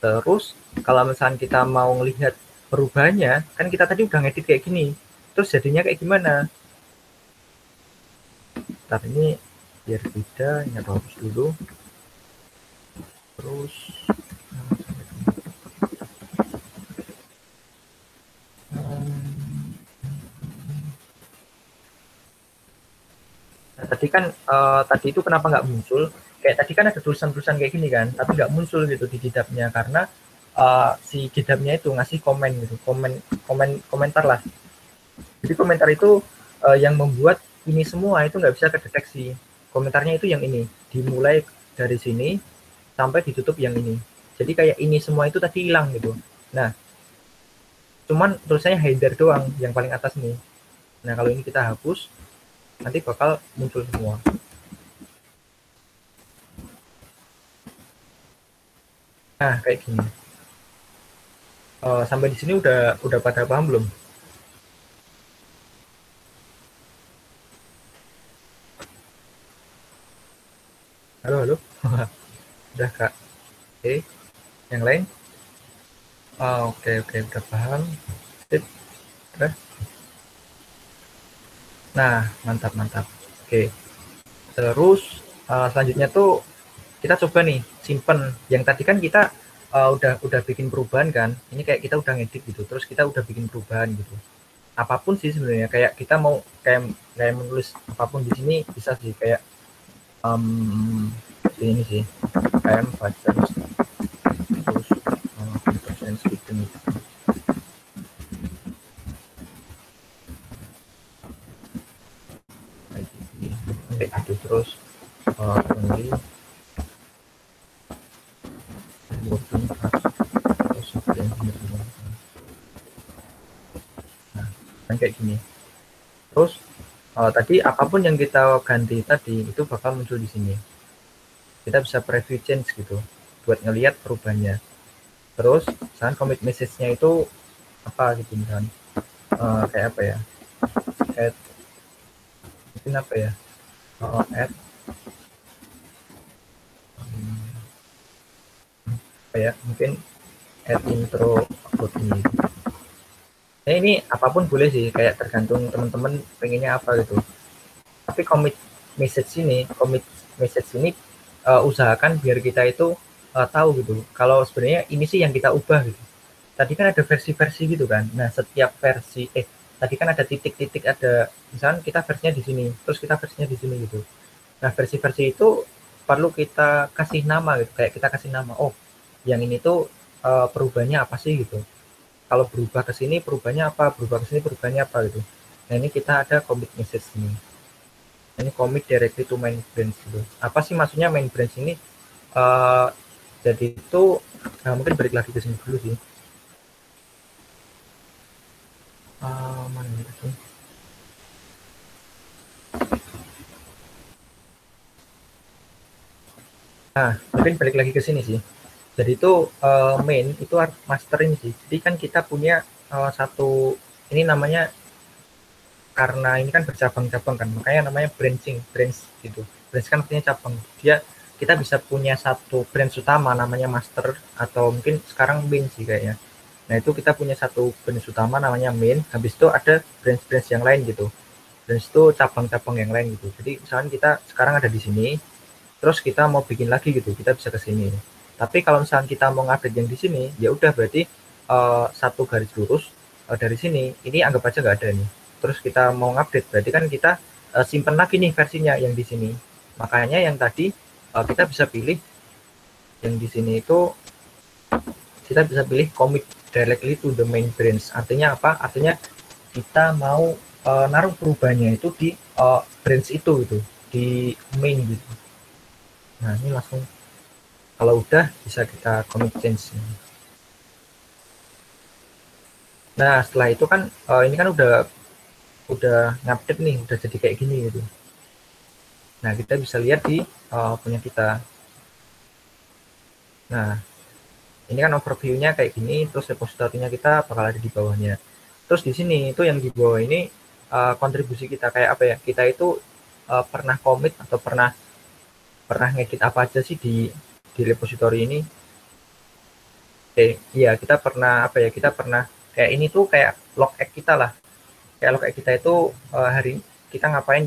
Terus kalau misalkan kita mau melihat perubahannya, kan kita tadi udah ngedit kayak gini. Terus jadinya kayak gimana? Ntar ini biar beda, ini aku hapus dulu. Terus nah, tadi kan tadi itu kenapa nggak muncul? Kayak tadi kan ada tulisan-tulisan kayak gini kan, tapi nggak muncul gitu di GitHub-nya karena si GitHub-nya itu ngasih komen gitu, komentar lah. Jadi komentar itu yang membuat ini semua itu nggak bisa terdeteksi. Komentarnya itu yang ini, dimulai dari sini sampai ditutup yang ini. Jadi kayak ini semua itu tadi hilang gitu. Nah, cuman tulisannya header doang yang paling atas nih. Nah, kalau ini kita hapus, nanti bakal muncul semua. Nah, kayak gini. Sampai di sini udah pada paham belum? Halo. Udah Kak. Oke. Yang lain? Oke, udah paham. Sip. Udah. Nah, mantap. Oke. Terus selanjutnya tuh kita coba nih simpen. Yang tadi kan kita udah bikin perubahan kan. Ini kayak kita udah ngedit gitu. Terus kita udah bikin perubahan gitu. Apapun sih sebenarnya, kayak kita mau kayak menulis apapun di sini bisa sih, kayak ini sih kayak baca terus persen sedikit aduh terus ini nah kan kayak gini. Terus tadi apapun yang kita ganti tadi itu bakal muncul di sini. Kita bisa preview change gitu buat ngelihat perubahannya. Terus misalkan commit message-nya itu apa gitu, misalkan kayak apa ya, add, mungkin apa ya, add apa ya, mungkin add intro upload ini. Nah, ini apapun boleh sih, kayak tergantung teman-teman pengennya apa gitu. Tapi commit message ini usahakan biar kita itu tahu gitu. Kalau sebenarnya ini sih yang kita ubah gitu. Tadi kan ada versi-versi gitu kan. Nah, setiap versi tadi kan ada titik-titik, ada misalnya kita versinya di sini, terus kita versinya di sini gitu. Nah, versi-versi itu perlu kita kasih nama gitu. Kayak kita kasih nama, oh, yang ini tuh perubahannya apa sih gitu. Kalau berubah ke sini perubahannya apa, berubah ke sini perubahannya apa gitu. Nah, ini kita ada commit message ini. Ini commit directly to main branch gitu. Apa sih maksudnya main branch ini? Jadi itu mungkin balik lagi ke sini dulu sih. Mana ini sih? Nah, mungkin balik lagi ke sini sih. Jadi itu main itu master ini sih. Jadi kan kita punya satu, ini namanya, karena ini kan bercabang-cabang kan, makanya namanya branch gitu. Branch kan artinya cabang. Kita bisa punya satu branch utama namanya master, atau mungkin sekarang main sih kayaknya. Nah, itu kita punya satu branch utama namanya main, habis itu ada branch-branch yang lain gitu. Branch itu cabang-cabang yang lain gitu. Jadi misalnya kita sekarang ada di sini, terus kita mau bikin lagi gitu, kita bisa ke sini. Tapi kalau misalnya kita mau ngupdate yang di sini, ya udah berarti satu garis lurus dari sini, ini anggap aja nggak ada nih. Terus kita mau ngupdate, berarti kan kita simpen lagi nih versinya yang di sini. Makanya yang tadi kita bisa pilih yang di sini itu, kita bisa pilih commit directly to the main branch. Artinya apa? Artinya kita mau naruh perubahannya itu di branch itu gitu, di main gitu. Nah, ini langsung kalau udah bisa kita commit change. Nah, setelah itu kan ini kan udah ngupdate nih, udah jadi kayak gini gitu. Nah, kita bisa lihat di punya kita. Nah, ini kan overview-nya kayak gini, terus repositorinya kita bakal ada di bawahnya. Terus di sini itu yang di bawah ini kontribusi kita kayak apa ya? Kita itu pernah commit atau pernah ngedit apa aja sih di repository ini. Iya, kita pernah apa ya? Kita pernah kayak ini tuh kayak log act kita lah. Kayak log act kita itu hari kita ngapain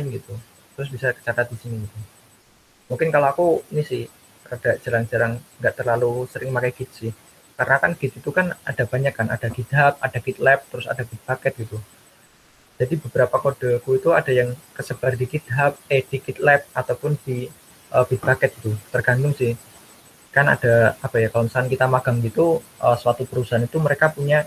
gitu. Terus bisa dicatat di sini gitu. Mungkin kalau aku ini sih ada jarang-jarang, nggak terlalu sering pakai Git sih. Karena kan Git itu kan ada banyak kan, ada GitHub, ada GitLab, terus ada Bitbucket gitu. Jadi beberapa kodeku itu ada yang kesebar di GitHub, di GitLab ataupun di Bitbucket gitu. Tergantung sih. Kan ada apa ya, kalau misalnya kita magang gitu, suatu perusahaan itu mereka punya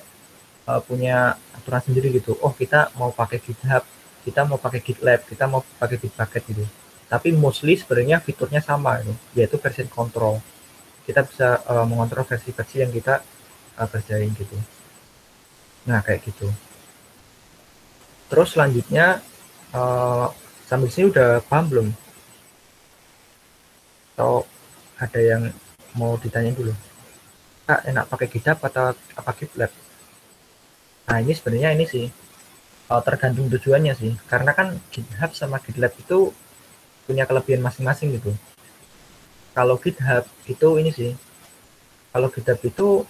aturan sendiri gitu. Oh, kita mau pakai GitHub, kita mau pakai GitLab, kita mau pakai Bitbucket gitu. Tapi mostly sebenarnya fiturnya sama gitu, yaitu version control. Kita bisa mengontrol versi-versi yang kita kerjain gitu. Nah, kayak gitu. Terus selanjutnya sampai sini udah paham belum? Atau ada yang mau ditanya dulu? Kak, enak pakai GitHub atau apa GitLab? Nah, ini sebenarnya ini sih tergantung tujuannya sih. Karena kan GitHub sama GitLab itu punya kelebihan masing-masing gitu. Kalau GitHub itu ini sih, kalau GitHub itu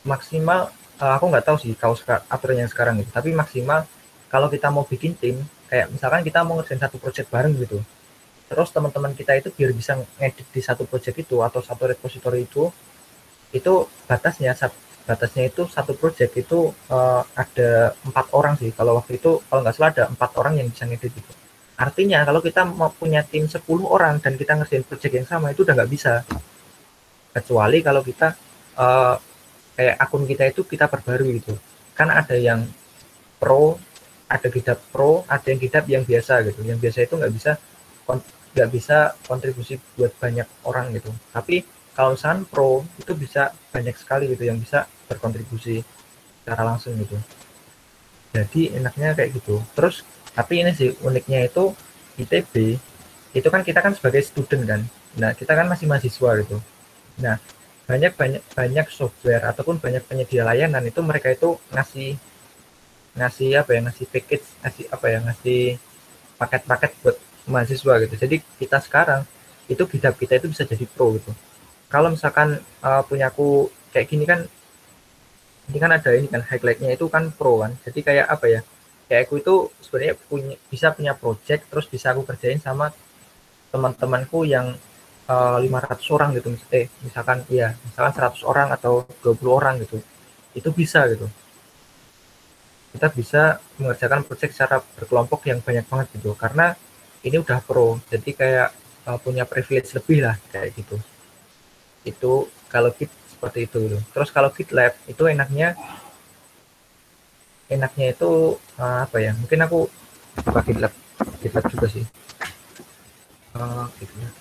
maksimal, aku nggak tahu sih kalau aturan yang sekarang gitu, tapi maksimal kalau kita mau bikin tim, kayak misalkan kita mau ngerjain satu project bareng gitu, terus teman-teman kita itu biar bisa ngedit di satu project itu atau satu repository itu batasnya itu satu project itu ada 4 orang sih. Kalau waktu itu kalau nggak salah ada 4 orang yang bisa ngedit itu. Artinya kalau kita mau punya tim 10 orang dan kita ngerjain project yang sama, itu udah nggak bisa. Kecuali kalau kita kayak akun kita itu kita perbarui gitu. Kan ada yang pro, ada GitHub Pro, ada yang GitHub yang biasa gitu. Yang biasa itu nggak bisa kontribusi buat banyak orang gitu. Tapi kalau misalkan Pro itu bisa banyak sekali gitu yang bisa berkontribusi secara langsung gitu. Jadi enaknya kayak gitu. Terus tapi ini sih uniknya itu ITB itu kan kita kan sebagai student kan. Nah, kita kan masih mahasiswa gitu. Nah, banyak software ataupun banyak penyedia layanan itu mereka itu ngasih ngasih apa ya ngasih package ngasih paket-paket buat mahasiswa gitu. Jadi kita sekarang itu GitHub kita itu bisa jadi pro gitu. Kalau misalkan punya aku kayak gini kan, ini kan ada ini kan highlightnya itu kan pro kan. Jadi kayak apa ya? Kayak aku itu sebenarnya bisa punya project terus bisa aku kerjain sama teman-temanku yang 500 orang gitu. Misalkan iya, misalkan 100 orang atau 20 orang gitu. Itu bisa gitu. Kita bisa mengerjakan project secara berkelompok yang banyak banget gitu. Karena ini udah pro. Jadi kayak punya privilege lebih lah kayak gitu. Itu kalau Git seperti itu gitu. Terus kalau GitLab itu enaknya itu apa ya? Mungkin aku buka GitLab juga sih. GitLab.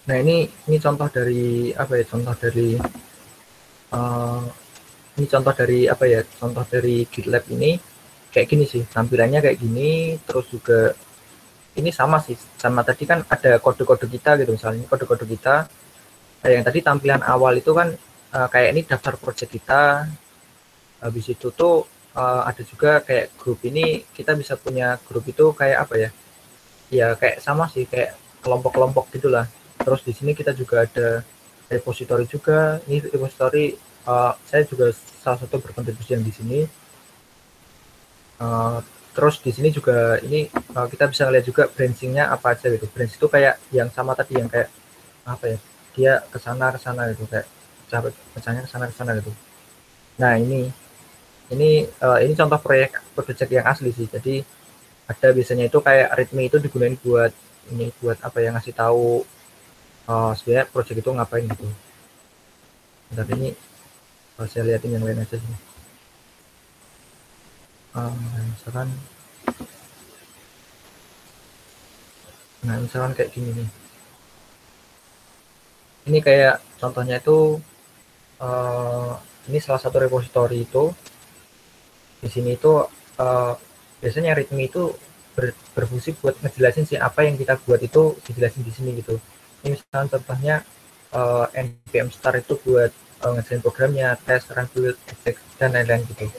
Nah ini contoh dari apa ya? Ini contoh dari apa ya? Contoh dari GitLab ini kayak gini sih. Tampilannya kayak gini. Terus juga ini sama sih. Sama tadi kan ada kode-kode kita gitu misalnya. Kode-kode kita. Yang tadi tampilan awal itu kan kayak ini daftar project kita. Habis itu tuh ada juga kayak grup ini. Kita bisa punya grup itu kayak apa ya? Ya kayak sama sih. Kayak kelompok-kelompok gitulah. Terus di sini kita juga ada repository juga. Ini repository saya juga salah satu berkontribusi yang di sini. Terus di sini juga ini kita bisa lihat juga branchingnya apa aja gitu. Branch itu kayak yang sama tadi yang kayak apa ya? Dia ke sana gitu kayak pecahnya ke sana gitu. Nah, ini contoh project yang asli sih. Jadi ada biasanya itu kayak readme itu digunakan buat apa ya ngasih tahu sebenarnya project itu ngapain gitu. Tapi ini saya lihatin yang lain aja sih. Misalkan kayak gini nih. Ini kayak contohnya itu ini salah satu repository itu. Di sini itu biasanya readme itu berfungsi buat ngejelasin sih apa yang kita buat itu dijelasin di sini gitu. Ini misalnya contohnya npm start itu buat ngejelasin programnya, tes, run build, dan lain-lain gitu.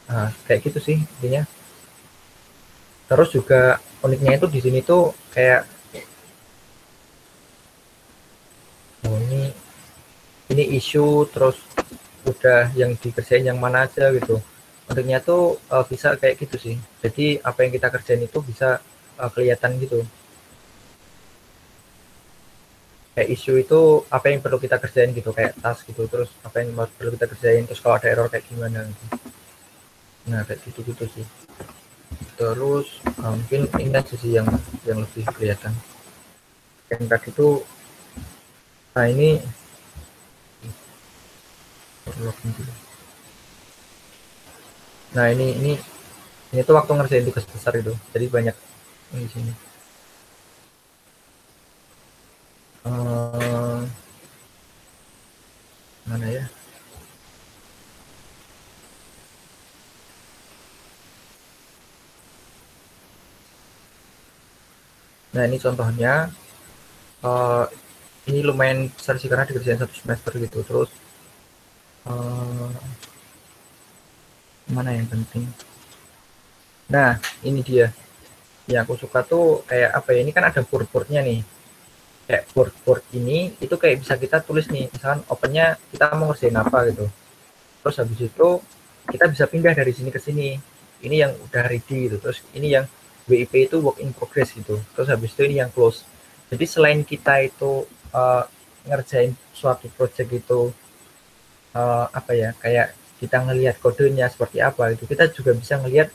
Nah, kayak gitu sih intinya. Terus juga uniknya itu di sini tuh kayak ini isu terus udah yang dikerjain yang mana aja gitu. Uniknya tuh bisa kayak gitu sih. Jadi apa yang kita kerjain itu bisa kelihatan gitu. Kayak isu itu apa yang perlu kita kerjain gitu, kayak task gitu. Terus apa yang perlu kita kerjain, terus kalau ada error kayak gimana gitu. Nah kayak gitu-gitu sih. Terus mungkin ini aja sih yang lebih kelihatan. Yang tadi itu, nah ini nah ini tuh waktu ngerjain tugas besar itu, jadi banyak di sini. Mana ya? Nah ini contohnya. Ini lumayan besar sih karena dikerjain 1 semester gitu. Terus mana yang penting? Nah ini dia yang aku suka tuh kayak apa ya, ini kan ada board-boardnya nih. Kayak board ini itu kayak bisa kita tulis nih, misalkan opennya kita mau ngerjain apa gitu. Terus habis itu kita bisa pindah dari sini ke sini. Ini yang udah ready gitu. Terus ini yang WIP itu work in progress gitu. Terus habis itu ini yang close. Jadi selain kita itu ngerjain suatu project itu apa ya, kayak kita ngelihat kodenya seperti apa gitu, kita juga bisa ngelihat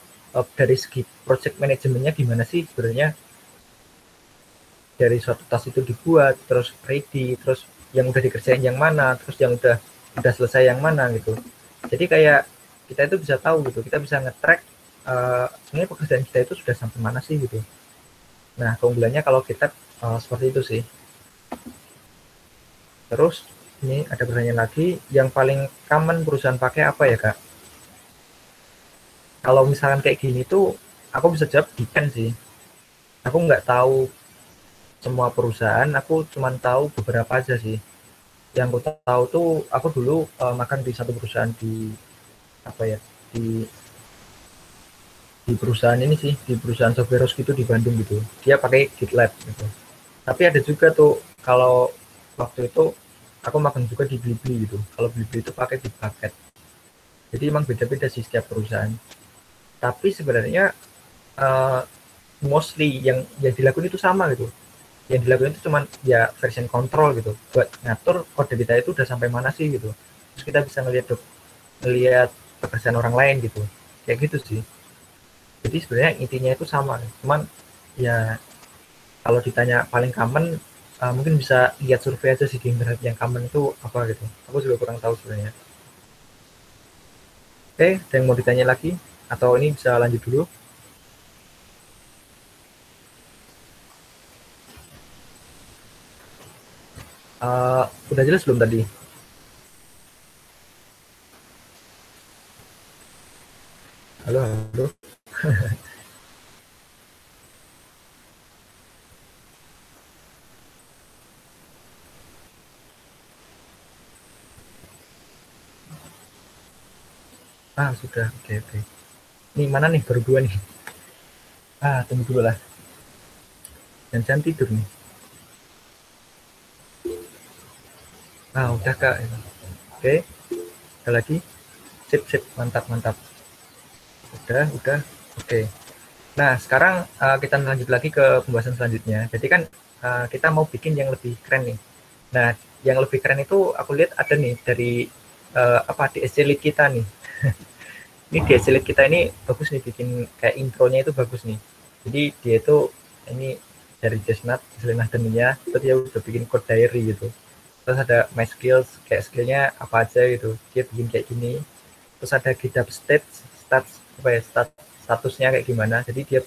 dari segi project manajemennya gimana sih sebenarnya dari suatu task itu dibuat, terus ready, terus yang udah dikerjain yang mana, terus yang udah selesai yang mana gitu. Jadi kayak kita itu bisa tahu gitu, kita bisa nge-track sebenarnya pekerjaan kita itu sudah sampai mana sih gitu. Nah keunggulannya kalau kita seperti itu sih. Terus ini ada pertanyaan lagi, yang paling common perusahaan pakai apa ya Kak? Kalau misalkan kayak gini tuh aku bisa jawab depend sih. Aku nggak tahu semua perusahaan, aku cuma tahu beberapa aja sih. Yang aku tahu tuh aku dulu makan di satu perusahaan di apa ya, di perusahaan ini sih, di perusahaan software house gitu di Bandung gitu. Dia pakai GitLab gitu. Tapi ada juga tuh kalau waktu itu aku makan juga di Blibli gitu. Kalau Blibli itu pakai Bitbucket. Jadi emang beda-beda sih setiap perusahaan. Tapi sebenarnya uh, mostly yang dilakukan itu sama gitu. Yang dilakukan itu cuman ya version control gitu. Buat ngatur kode kita itu udah sampai mana sih gitu. Terus kita bisa ngelihat pekerjaan orang lain gitu. Kayak gitu sih. Jadi sebenarnya intinya itu sama. Cuman ya kalau ditanya paling common mungkin bisa lihat survei aja sih di internet yang common itu apa gitu. Aku juga kurang tahu sebenarnya. Oke, ada yang mau ditanya lagi? Atau ini bisa lanjut dulu? Udah jelas belum tadi? Halo, halo. Sudah. Oke, oke. Ini mana nih baru 2 nih? Tunggu dulu lah. Jangan tidur nih. Udah Kak. Oke. Ada lagi? Sip, sip. Mantap, mantap. Udah. Oke. Nah, sekarang kita lanjut lagi ke pembahasan selanjutnya. Jadi kan kita mau bikin yang lebih keren nih. Nah, yang lebih keren itu aku lihat ada nih dari DSC lead kita nih. Ini DSC lead kita ini bagus nih, bikin kayak intronya itu bagus nih. Jadi dia itu ini dari Chestnut, Selena Denia, terus dia udah bikin code diary gitu. Terus ada my skills, kayak skillnya apa aja gitu. Dia bikin kayak gini. Terus ada GitHub statusnya kayak gimana. Jadi dia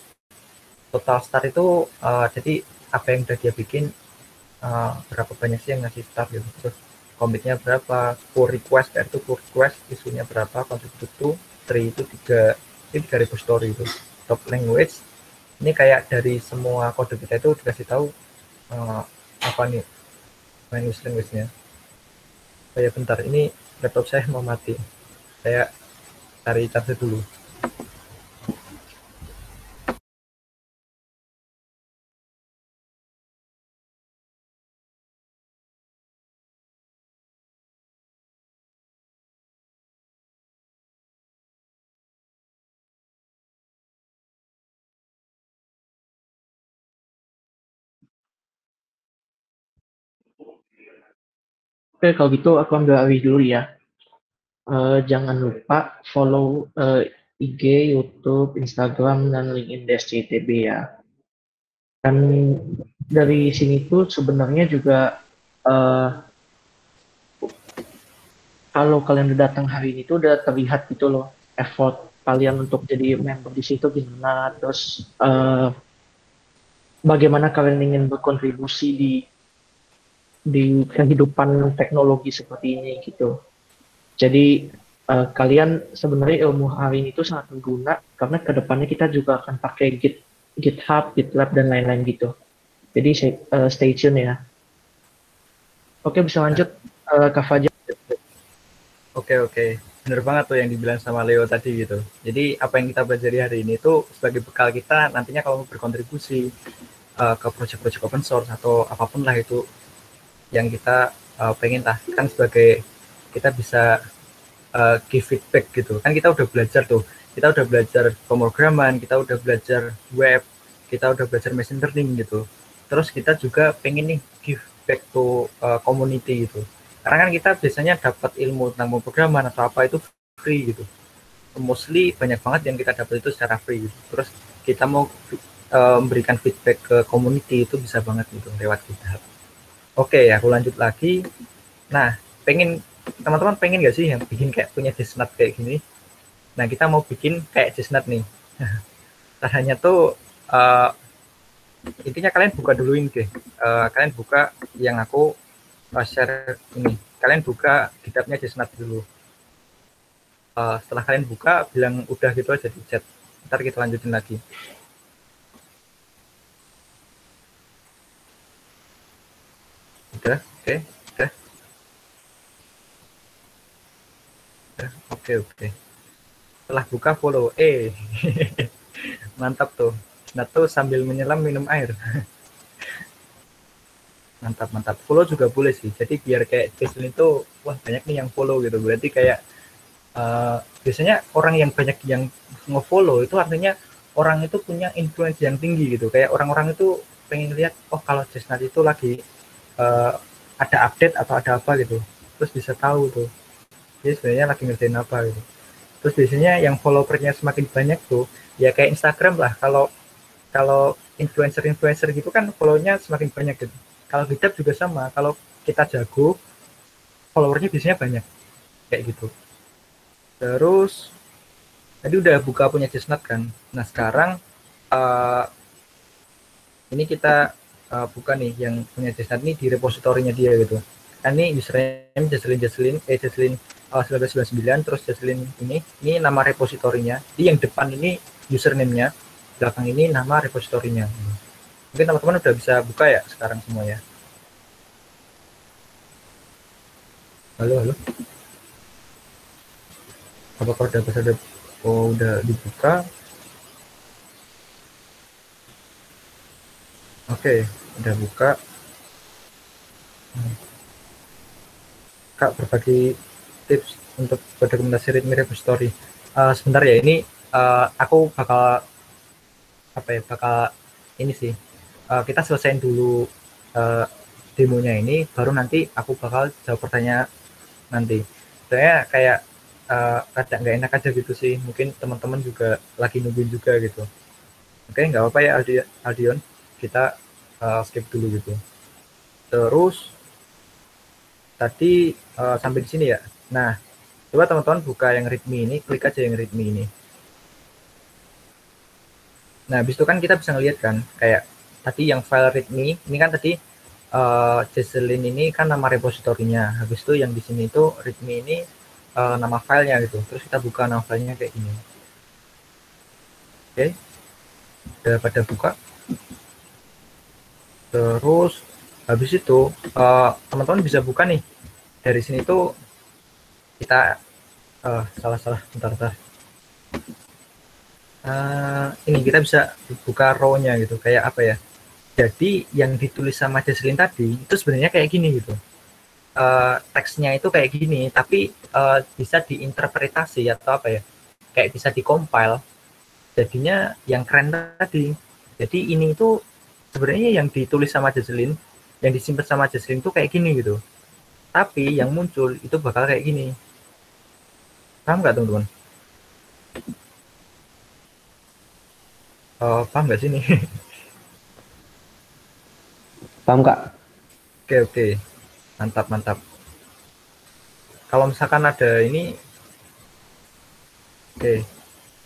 total start itu jadi apa yang udah dia bikin, berapa banyak sih yang ngasih start gitu. Terus commit-nya berapa, pull request, itu pull request isunya berapa, contribute to tree itu 3 repository itu. Top language ini kayak dari semua kode kita itu dikasih tahu apa nih language-nya. Bentar, ini laptop saya mau mati, saya cari charger dulu. Oke, kalau gitu aku ambil alih dulu ya. Jangan lupa follow IG, YouTube, Instagram, dan LinkedIn DSCTB ya. Dan dari sini tuh sebenarnya juga uh, kalau kalian udah datang hari ini tuh udah terlihat gitu loh effort kalian untuk jadi member di situ gimana, terus bagaimana kalian ingin berkontribusi di kehidupan teknologi seperti ini gitu. Jadi kalian sebenarnya ilmu hari ini itu sangat berguna karena kedepannya kita juga akan pakai GitHub, GitLab dan lain-lain gitu. Jadi stay tune ya. Oke, bisa lanjut Kak Fajar. Oke. Bener banget tuh yang dibilang sama Leo tadi gitu. Jadi apa yang kita pelajari hari ini itu sebagai bekal kita nantinya kalau berkontribusi ke proyek-proyek open source atau apapun lah itu yang kita pengen lah, kan sebagai kita bisa give feedback gitu. Kan kita udah belajar tuh, kita udah belajar pemrograman, kita udah belajar web, kita udah belajar machine learning gitu. Terus kita juga pengen nih give back to community gitu. Karena kan kita biasanya dapat ilmu tentang pemrograman atau apa itu free gitu. Mostly banyak banget yang kita dapat itu secara free gitu. Terus kita mau memberikan feedback ke community itu bisa banget gitu lewat GitHub. Oke, aku lanjut lagi. Nah, teman-teman pengen gak sih yang bikin kayak punya Chestnut kayak gini? Nah, kita mau bikin kayak Chestnut nih. Caranya tuh intinya kalian buka dulu ini deh. Kalian buka yang aku share ini. Kalian buka GitHub-nya Jesnat dulu. Setelah kalian buka, bilang udah gitu aja di chat. Ntar kita lanjutin lagi. Udah, oke, udah. Oke. Setelah buka follow. Mantap tuh. Nah tuh sambil menyelam minum air. Mantap. Follow juga boleh sih. Jadi biar kayak Jesslyn itu, wah banyak nih yang follow gitu. Berarti kayak biasanya orang yang banyak yang nge-follow itu artinya orang itu punya influence yang tinggi gitu. Kayak orang-orang itu pengen lihat, oh kalau Jesnat itu lagi ada update atau ada apa gitu. Terus bisa tahu tuh. Jadi sebenarnya lagi ngerjain apa gitu. Terus biasanya yang followernya semakin banyak tuh, ya kayak Instagram lah. Kalau influencer gitu kan follow-nya semakin banyak gitu. Kalau GitHub juga sama. Kalau kita jago, followernya biasanya banyak kayak gitu. Terus tadi udah buka punya Jesnat kan. Nah sekarang ini kita buka nih yang punya Jesnat ini di repositorinya dia gitu. Kan ini username Jesslyn 1999, terus Jesslyn ini nama repositorinya. Di yang depan ini username-nya, belakang ini nama repositorinya. Mungkin teman-teman udah bisa buka ya sekarang semua ya. Halo. Apakah udah bisa udah dibuka? Oke, udah buka. Kak berbagi tips untuk berdokumentasi readme repository. Sebentar ya, ini aku bakal ini sih. Kita selesaiin dulu demonya ini, baru nanti aku bakal jawab pertanyaan nanti. Soalnya kayak kadang nggak enak aja gitu sih. Mungkin teman-teman juga lagi nungguin juga gitu. Oke, nggak apa-apa ya Aldion. Kita skip dulu gitu. Terus tadi sampai di sini ya. Nah, coba teman-teman buka yang readme ini, klik aja yang readme ini. Nah, habis itu kan kita bisa ngeliat kan, kayak tadi yang file readme, ini kan tadi Jesslyn ini kan nama repositorinya. Habis itu yang di sini itu readme ini nama filenya gitu. Terus kita buka nama filenya kayak gini. Oke, udah pada buka. Terus habis itu teman-teman bisa buka nih. Dari sini tuh kita salah bentar. Ini kita bisa buka row-nya gitu, kayak apa ya, jadi yang ditulis sama Jesslyn tadi itu sebenarnya kayak gini gitu, teksnya itu kayak gini, tapi bisa diinterpretasi atau apa ya, kayak bisa dikompil jadinya yang keren tadi. Jadi ini itu sebenarnya yang ditulis sama Jesslyn, yang disimpan sama Jesslyn itu kayak gini gitu, tapi yang muncul itu bakal kayak gini. Paham nggak teman-teman? Paham nggak sih ini? Paham Kak? Oke, mantap. Kalau misalkan ada ini, oke,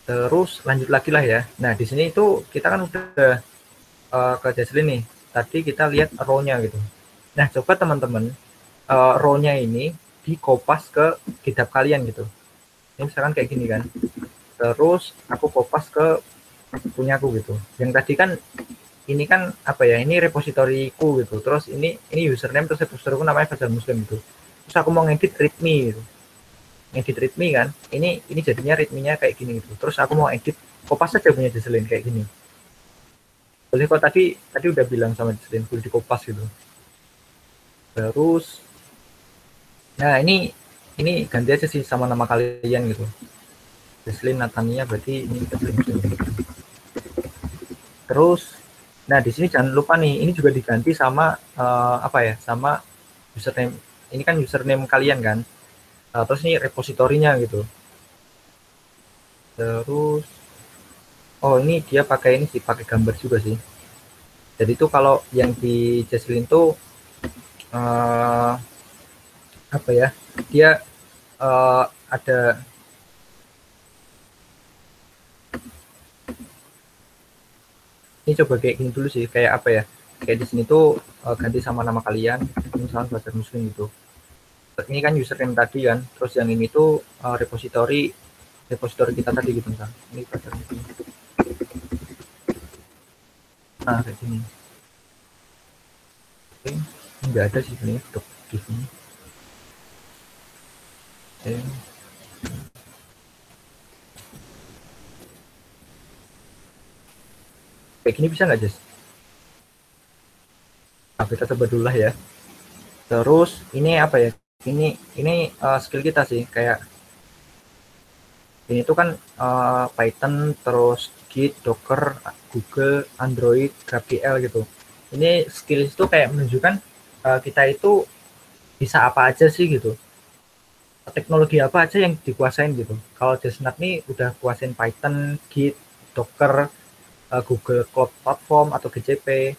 terus lanjut lagi lah ya. Nah di sini itu kita kan udah ke Jesslyn nih. Tadi kita lihat row-nya gitu. Nah coba teman-teman row-nya ini dikopas ke GitHub kalian gitu. Ini misalkan kayak gini kan. Terus aku kopas ke punyaku gitu. Yang tadi kan ini kan apa ya, ini repositoriku gitu. Terus ini username, terus repositoriku namanya Fajar Muslim gitu. Terus aku mau ngedit readme gitu. Ngedit readme kan. Ini jadinya readme-nya kayak gini gitu. Terus aku mau edit, kopas aja punya Jesslyn kayak gini. Boleh kok, tadi udah bilang sama Jesslyn boleh dikopas gitu. Terus nah ini ganti aja sih sama nama kalian gitu. Jesslyn Natania, berarti ini Jesslyn. Terus nah di sini jangan lupa nih, ini juga diganti sama sama username. Ini kan username kalian kan. Terus ini repositorinya gitu. Terus ini dia pakai ini sih, pakai gambar juga sih. Jadi itu kalau yang di Jesslyn tuh apa ya, dia ada ini, coba kayak gini dulu sih, kayak apa ya, kayak di sini tuh ganti sama nama kalian, misalnya Belajar Muslim gitu. Ini kan username tadi kan, terus yang ini tuh repository kita tadi gitu kan. Ini Belajar Muslim. Nah kayak gini. Oke, nggak ada sih sebenarnya untuk di sini. Oke. Kayak gini bisa nggak, Jess? Nah, kita coba dulu lah ya. Terus ini apa ya? Ini skill kita sih, kayak ini tuh kan Python, terus Git, Docker, Google, Android, GraphQL gitu. Ini skill itu kayak menunjukkan kita itu bisa apa aja sih gitu. Teknologi apa aja yang dikuasain gitu. Kalau Desnat nih udah kuasain Python, Git, Docker, Google Cloud Platform atau GCP,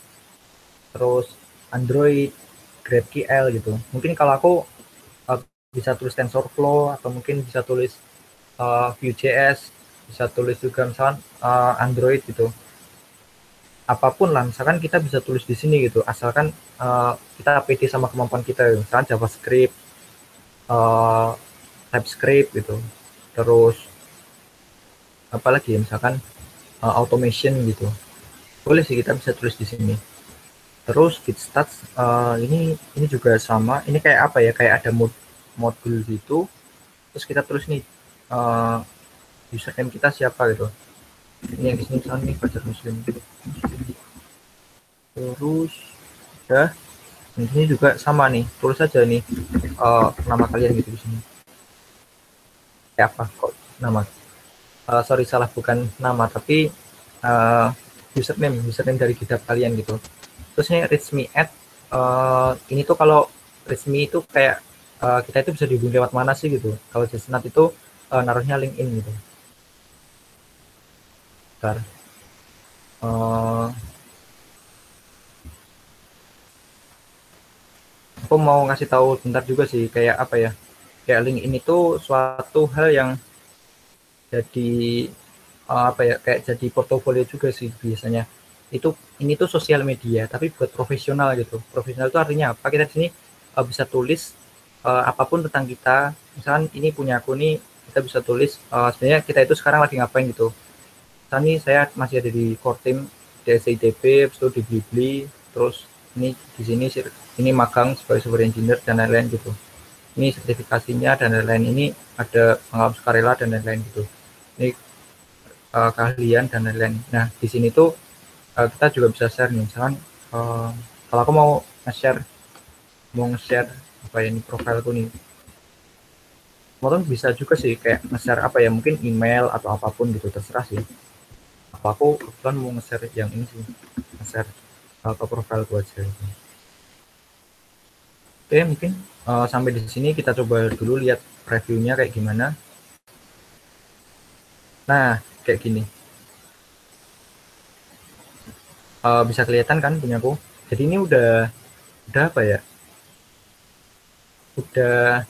terus Android, GraphQL gitu. Mungkin kalau aku bisa tulis TensorFlow atau mungkin bisa tulis Vue.js, bisa tulis juga misalkan Android gitu. Apapun lah, misalkan kita bisa tulis di sini gitu, asalkan kita pede sama kemampuan kita, misalkan JavaScript, TypeScript gitu. Terus apalagi misalkan automation gitu. Boleh sih kita bisa tulis di sini. Terus git stats ini juga sama. Ini kayak apa ya? Kayak ada modul gitu. Terus kita tulis nih username kita siapa gitu. Ini yang di sini misalnya nih Belajar Muslim. Terus udah. Di sini juga sama nih. Tulis aja nih nama kalian gitu di sini. Kayak apa kok nama? Sorry salah, bukan nama tapi username dari GitHub kalian gitu. Terus ini reach me at ini tuh kalau reach me itu kayak kita itu bisa dihubungi lewat mana sih gitu. Kalau Jasnat itu naruhnya LinkedIn gitu. Bentar. Aku mau ngasih tahu bentar juga sih, kayak apa ya, kayak LinkedIn itu suatu hal yang jadi apa ya, kayak jadi portofolio juga sih biasanya. Ini tuh sosial media tapi buat profesional gitu. Profesional itu artinya apa? Kita di sini bisa tulis apapun tentang kita. Misalkan ini punya aku nih, kita bisa tulis sebenarnya kita itu sekarang lagi ngapain gitu. Misalkan nih saya masih ada di core team di SITB, habis itu di Blibli, terus ini di sini ini magang sebagai software engineer dan lain-lain gitu. Ini sertifikasinya dan lain-lain, ini ada pengalaman sukarela dan lain-lain gitu. Ini keahlian dan lain-lain. Nah di sini tuh kita juga bisa share nih, misalkan kalau aku mau nge-share apa ya, ini profilku nih, teman-teman bisa juga sih kayak nge-share apa ya, mungkin email atau apapun gitu, terserah sih. Aku kebetulan mau nge-share yang ini sih, nge-share ke profilku aja gitu. Oke, mungkin sampai di sini kita coba dulu lihat reviewnya kayak gimana. Nah kayak gini, bisa kelihatan kan punyaku. Jadi ini udah apa ya, udah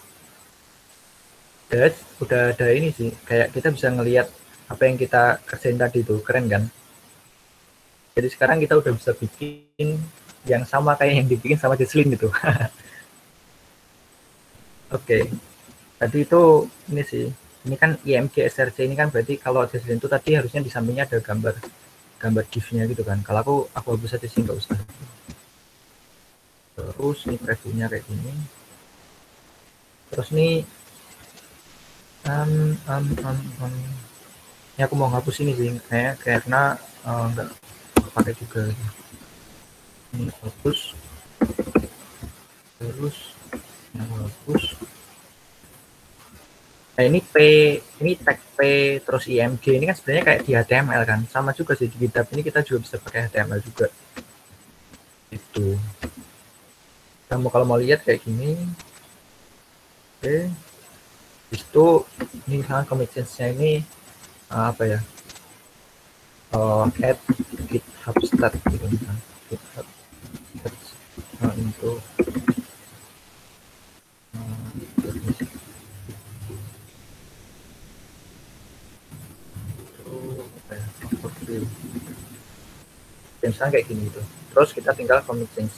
ada ini sih, kayak kita bisa ngelihat apa yang kita kerjain tadi itu, keren kan. Jadi sekarang kita udah bisa bikin yang sama kayak yang dibikin sama Jesslyn gitu. Oke, tadi itu ini sih, ini kan IMG SRC ini kan berarti kalau Jesslyn itu tadi harusnya di sampingnya ada gambar GIF-nya gitu kan. Kalau aku hapus aja sih, nggak usah. Terus ini previewnya kayak gini. Terus nih ini aku mau hapus ini sih, karena nggak pakai juga. Ini hapus, terus yang hapus. Nah ini tag P terus IMG ini kan sebenarnya kayak di HTML kan, sama juga sih di GitHub ini kita juga bisa pakai HTML juga. Itu. Kamu kalau mau lihat kayak gini, oke. Itu ini misalnya commit-nya ini apa ya? Add GitHub stat gitu kan. GitHub stat untuk misalnya kayak gini gitu. Terus kita tinggal commit change.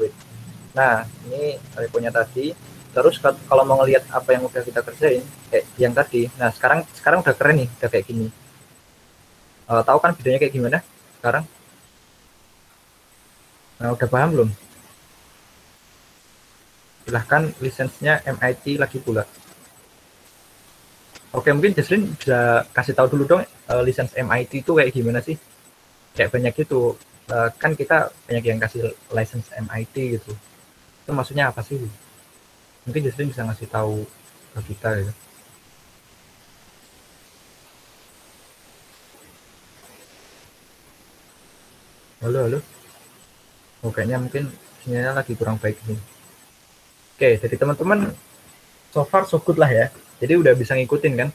Wait. Nah, ini reponya tadi. Terus kalau mau ngelihat apa yang udah kita kerjain, yang tadi. Nah, sekarang udah keren nih, udah kayak gini. Tahu kan videonya kayak gimana sekarang? Nah, udah paham belum? Silahkan lisensinya MIT lagi pula. Oke, mungkin Jesslyn bisa kasih tahu dulu dong lisensi MIT itu kayak gimana sih? Kayak banyak itu, kan kita banyak yang kasih lisensi MIT gitu. Itu maksudnya apa sih? Mungkin Jesslyn bisa ngasih tahu ke kita gitu. Halo. Oh, kayaknya mungkin sinyalnya lagi kurang baik nih. Oke, jadi teman-teman so far so good lah ya. Jadi udah bisa ngikutin kan?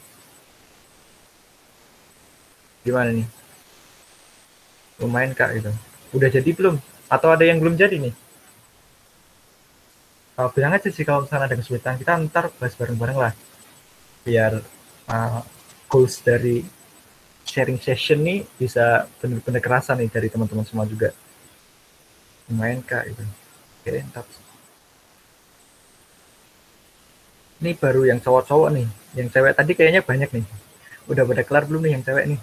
Gimana nih? Lumayan Kak gitu. Udah jadi belum? Atau ada yang belum jadi nih? Bilang aja sih kalau misalnya ada kesulitan, kita ntar bahas bareng-bareng lah. Biar goals dari sharing session nih bisa bener-bener kerasa nih dari teman-teman semua juga. Lumayan Kak gitu. Oke, ntar. Ini baru yang cowok-cowok nih. Yang cewek tadi kayaknya banyak nih. Udah pada kelar belum nih yang cewek nih?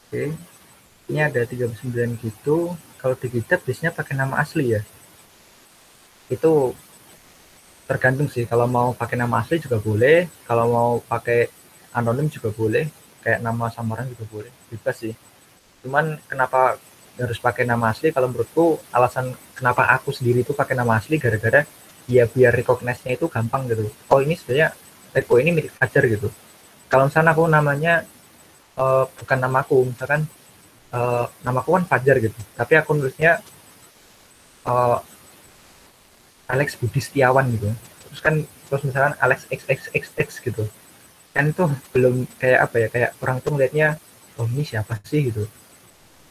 Oke. Ini ada 39 gitu. Kalau di GitHub biasanya pakai nama asli ya. Itu tergantung sih. Kalau mau pakai nama asli juga boleh. Kalau mau pakai anonim juga boleh. Kayak nama samaran juga boleh. Bebas sih. Cuman kenapa harus pakai nama asli? Kalau menurutku alasan kenapa aku sendiri itu pakai nama asli gara-gara ya biar recognize-nya itu gampang gitu. Oh ini sebenarnya repo ini milik Fajar gitu. Kalau misalnya aku namanya bukan namaku, misalkan namaku kan Fajar gitu, tapi aku nulisnya Alex Budi Setiawan gitu. Terus misalkan Alex XXXX gitu. Kan itu belum kayak apa ya, kayak orang tuh ngeliatnya oh ini siapa sih gitu.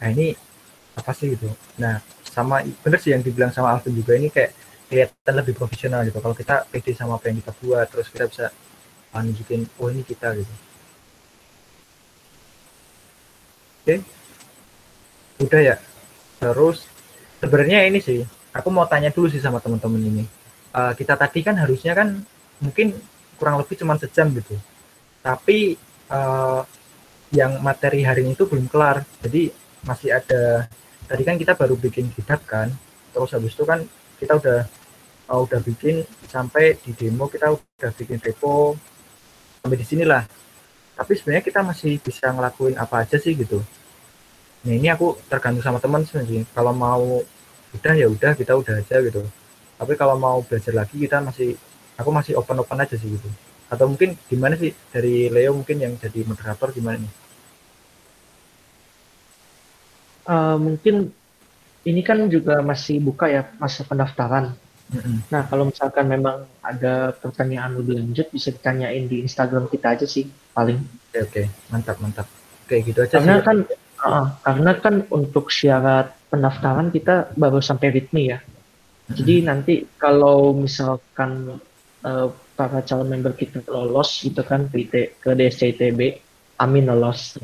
Nah ini apa sih gitu. Nah sama bener sih yang dibilang sama Alvin juga, ini kayak kelihatan lebih profesional gitu kalau kita pede sama apa yang kita buat, terus kita bisa nunjukin oh ini kita gitu. Oke, udah ya. Terus sebenarnya ini sih aku mau tanya dulu sih sama teman-teman ini. Kita tadi kan harusnya kan mungkin kurang lebih cuma sejam gitu, tapi yang materi hari ini itu belum kelar, jadi masih ada. Tadi kan kita baru bikin GitHub kan, terus habis itu kan kita udah bikin sampai di demo, kita udah bikin repo sampai di sinilah. Tapi sebenarnya kita masih bisa ngelakuin apa aja sih gitu. Nah ini aku tergantung sama teman sih. Kalau mau udah ya udah, kita udah aja gitu. Tapi kalau mau belajar lagi aku masih open aja sih gitu. Atau mungkin gimana sih dari Leo, mungkin yang jadi moderator gimana nih? Mungkin ini kan juga masih buka ya masa pendaftaran. Nah, kalau misalkan memang ada pertanyaan lebih lanjut, bisa ditanyain di Instagram kita aja sih, paling. Oke. Mantap. Kayak gitu aja Karena sih. Karena kan untuk syarat pendaftaran kita baru sampai README ya. Jadi nanti kalau misalkan para calon member kita lolos gitu kan ke DSCTB, amin lolos.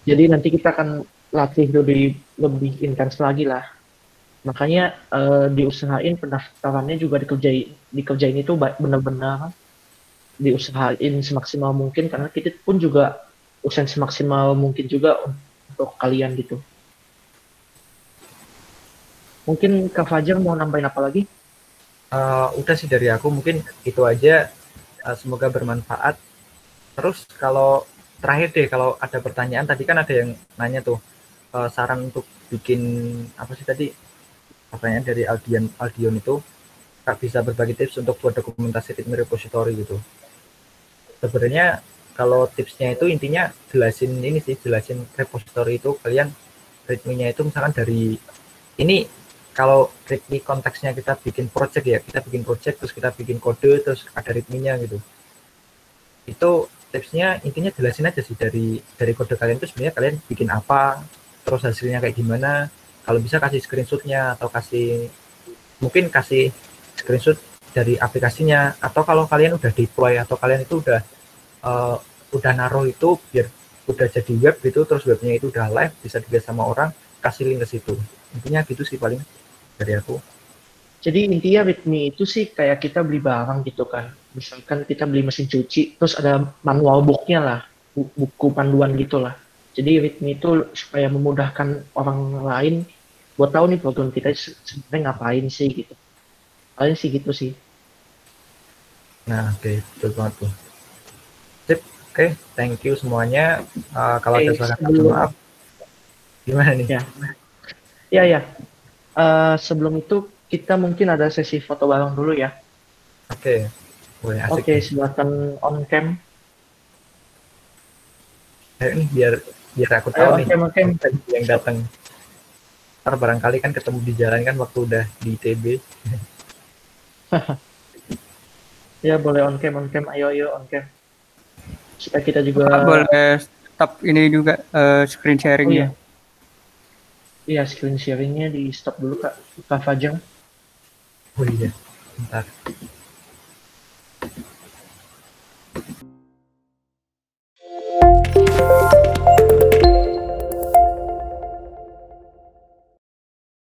Jadi nanti kita akan latih lebih intens lagi lah. Makanya diusahain pendaftarannya juga dikerjain itu benar-benar diusahain semaksimal mungkin, karena kita pun juga usahain semaksimal mungkin juga untuk kalian gitu. Mungkin Kak Fajar mau nambahin apa lagi? Udah sih dari aku, mungkin itu aja. Semoga bermanfaat. Terus kalau terakhir deh, kalau ada pertanyaan, tadi kan ada yang nanya tuh saran untuk bikin apa sih tadi, pertanyaan dari Aldion itu, Kak bisa berbagi tips untuk buat dokumentasi README repository gitu. Sebenarnya kalau tipsnya itu intinya jelasin repository itu kalian README-nya itu misalkan dari ini. Kalau README konteksnya kita bikin project ya, kita bikin project terus kita bikin kode terus ada README-nya gitu. Itu tipsnya intinya jelasin aja sih dari kode kalian itu sebenarnya kalian bikin apa, terus hasilnya kayak gimana. Kalau bisa kasih screenshot-nya atau kasih mungkin kasih screenshot dari aplikasinya, atau kalau kalian udah deploy atau kalian itu udah naruh itu biar udah jadi web gitu, terus webnya itu udah live bisa dilihat sama orang, kasih link ke situ. Intinya gitu sih paling dari aku. Jadi intinya with me itu sih kayak kita beli barang gitu kan. Misalkan kita beli mesin cuci, terus ada manual booknya lah, buku panduan gitu lah. Jadi with me itu supaya memudahkan orang lain buat tahu nih program kita sebenarnya ngapain sih gitu. Paling sih gitu sih. Nah, oke, betul banget tuh. Sip, oke, thank you semuanya. Kalau ada salah kata maaf, gimana nih? Ya. Sebelum itu kita mungkin ada sesi foto bareng dulu ya. Oke, boleh asik. Oke, silakan on cam. Ayo nih biar aku tahu nih on cam. yang datang. Ntar barangkali kan ketemu di jalan kan waktu udah di ITB. Ya boleh on cam, ayo on cam. Supaya kita juga boleh stop ini juga screen sharingnya. Iya, screen sharingnya di stop dulu Kak Fajang. Oh iya, bentar.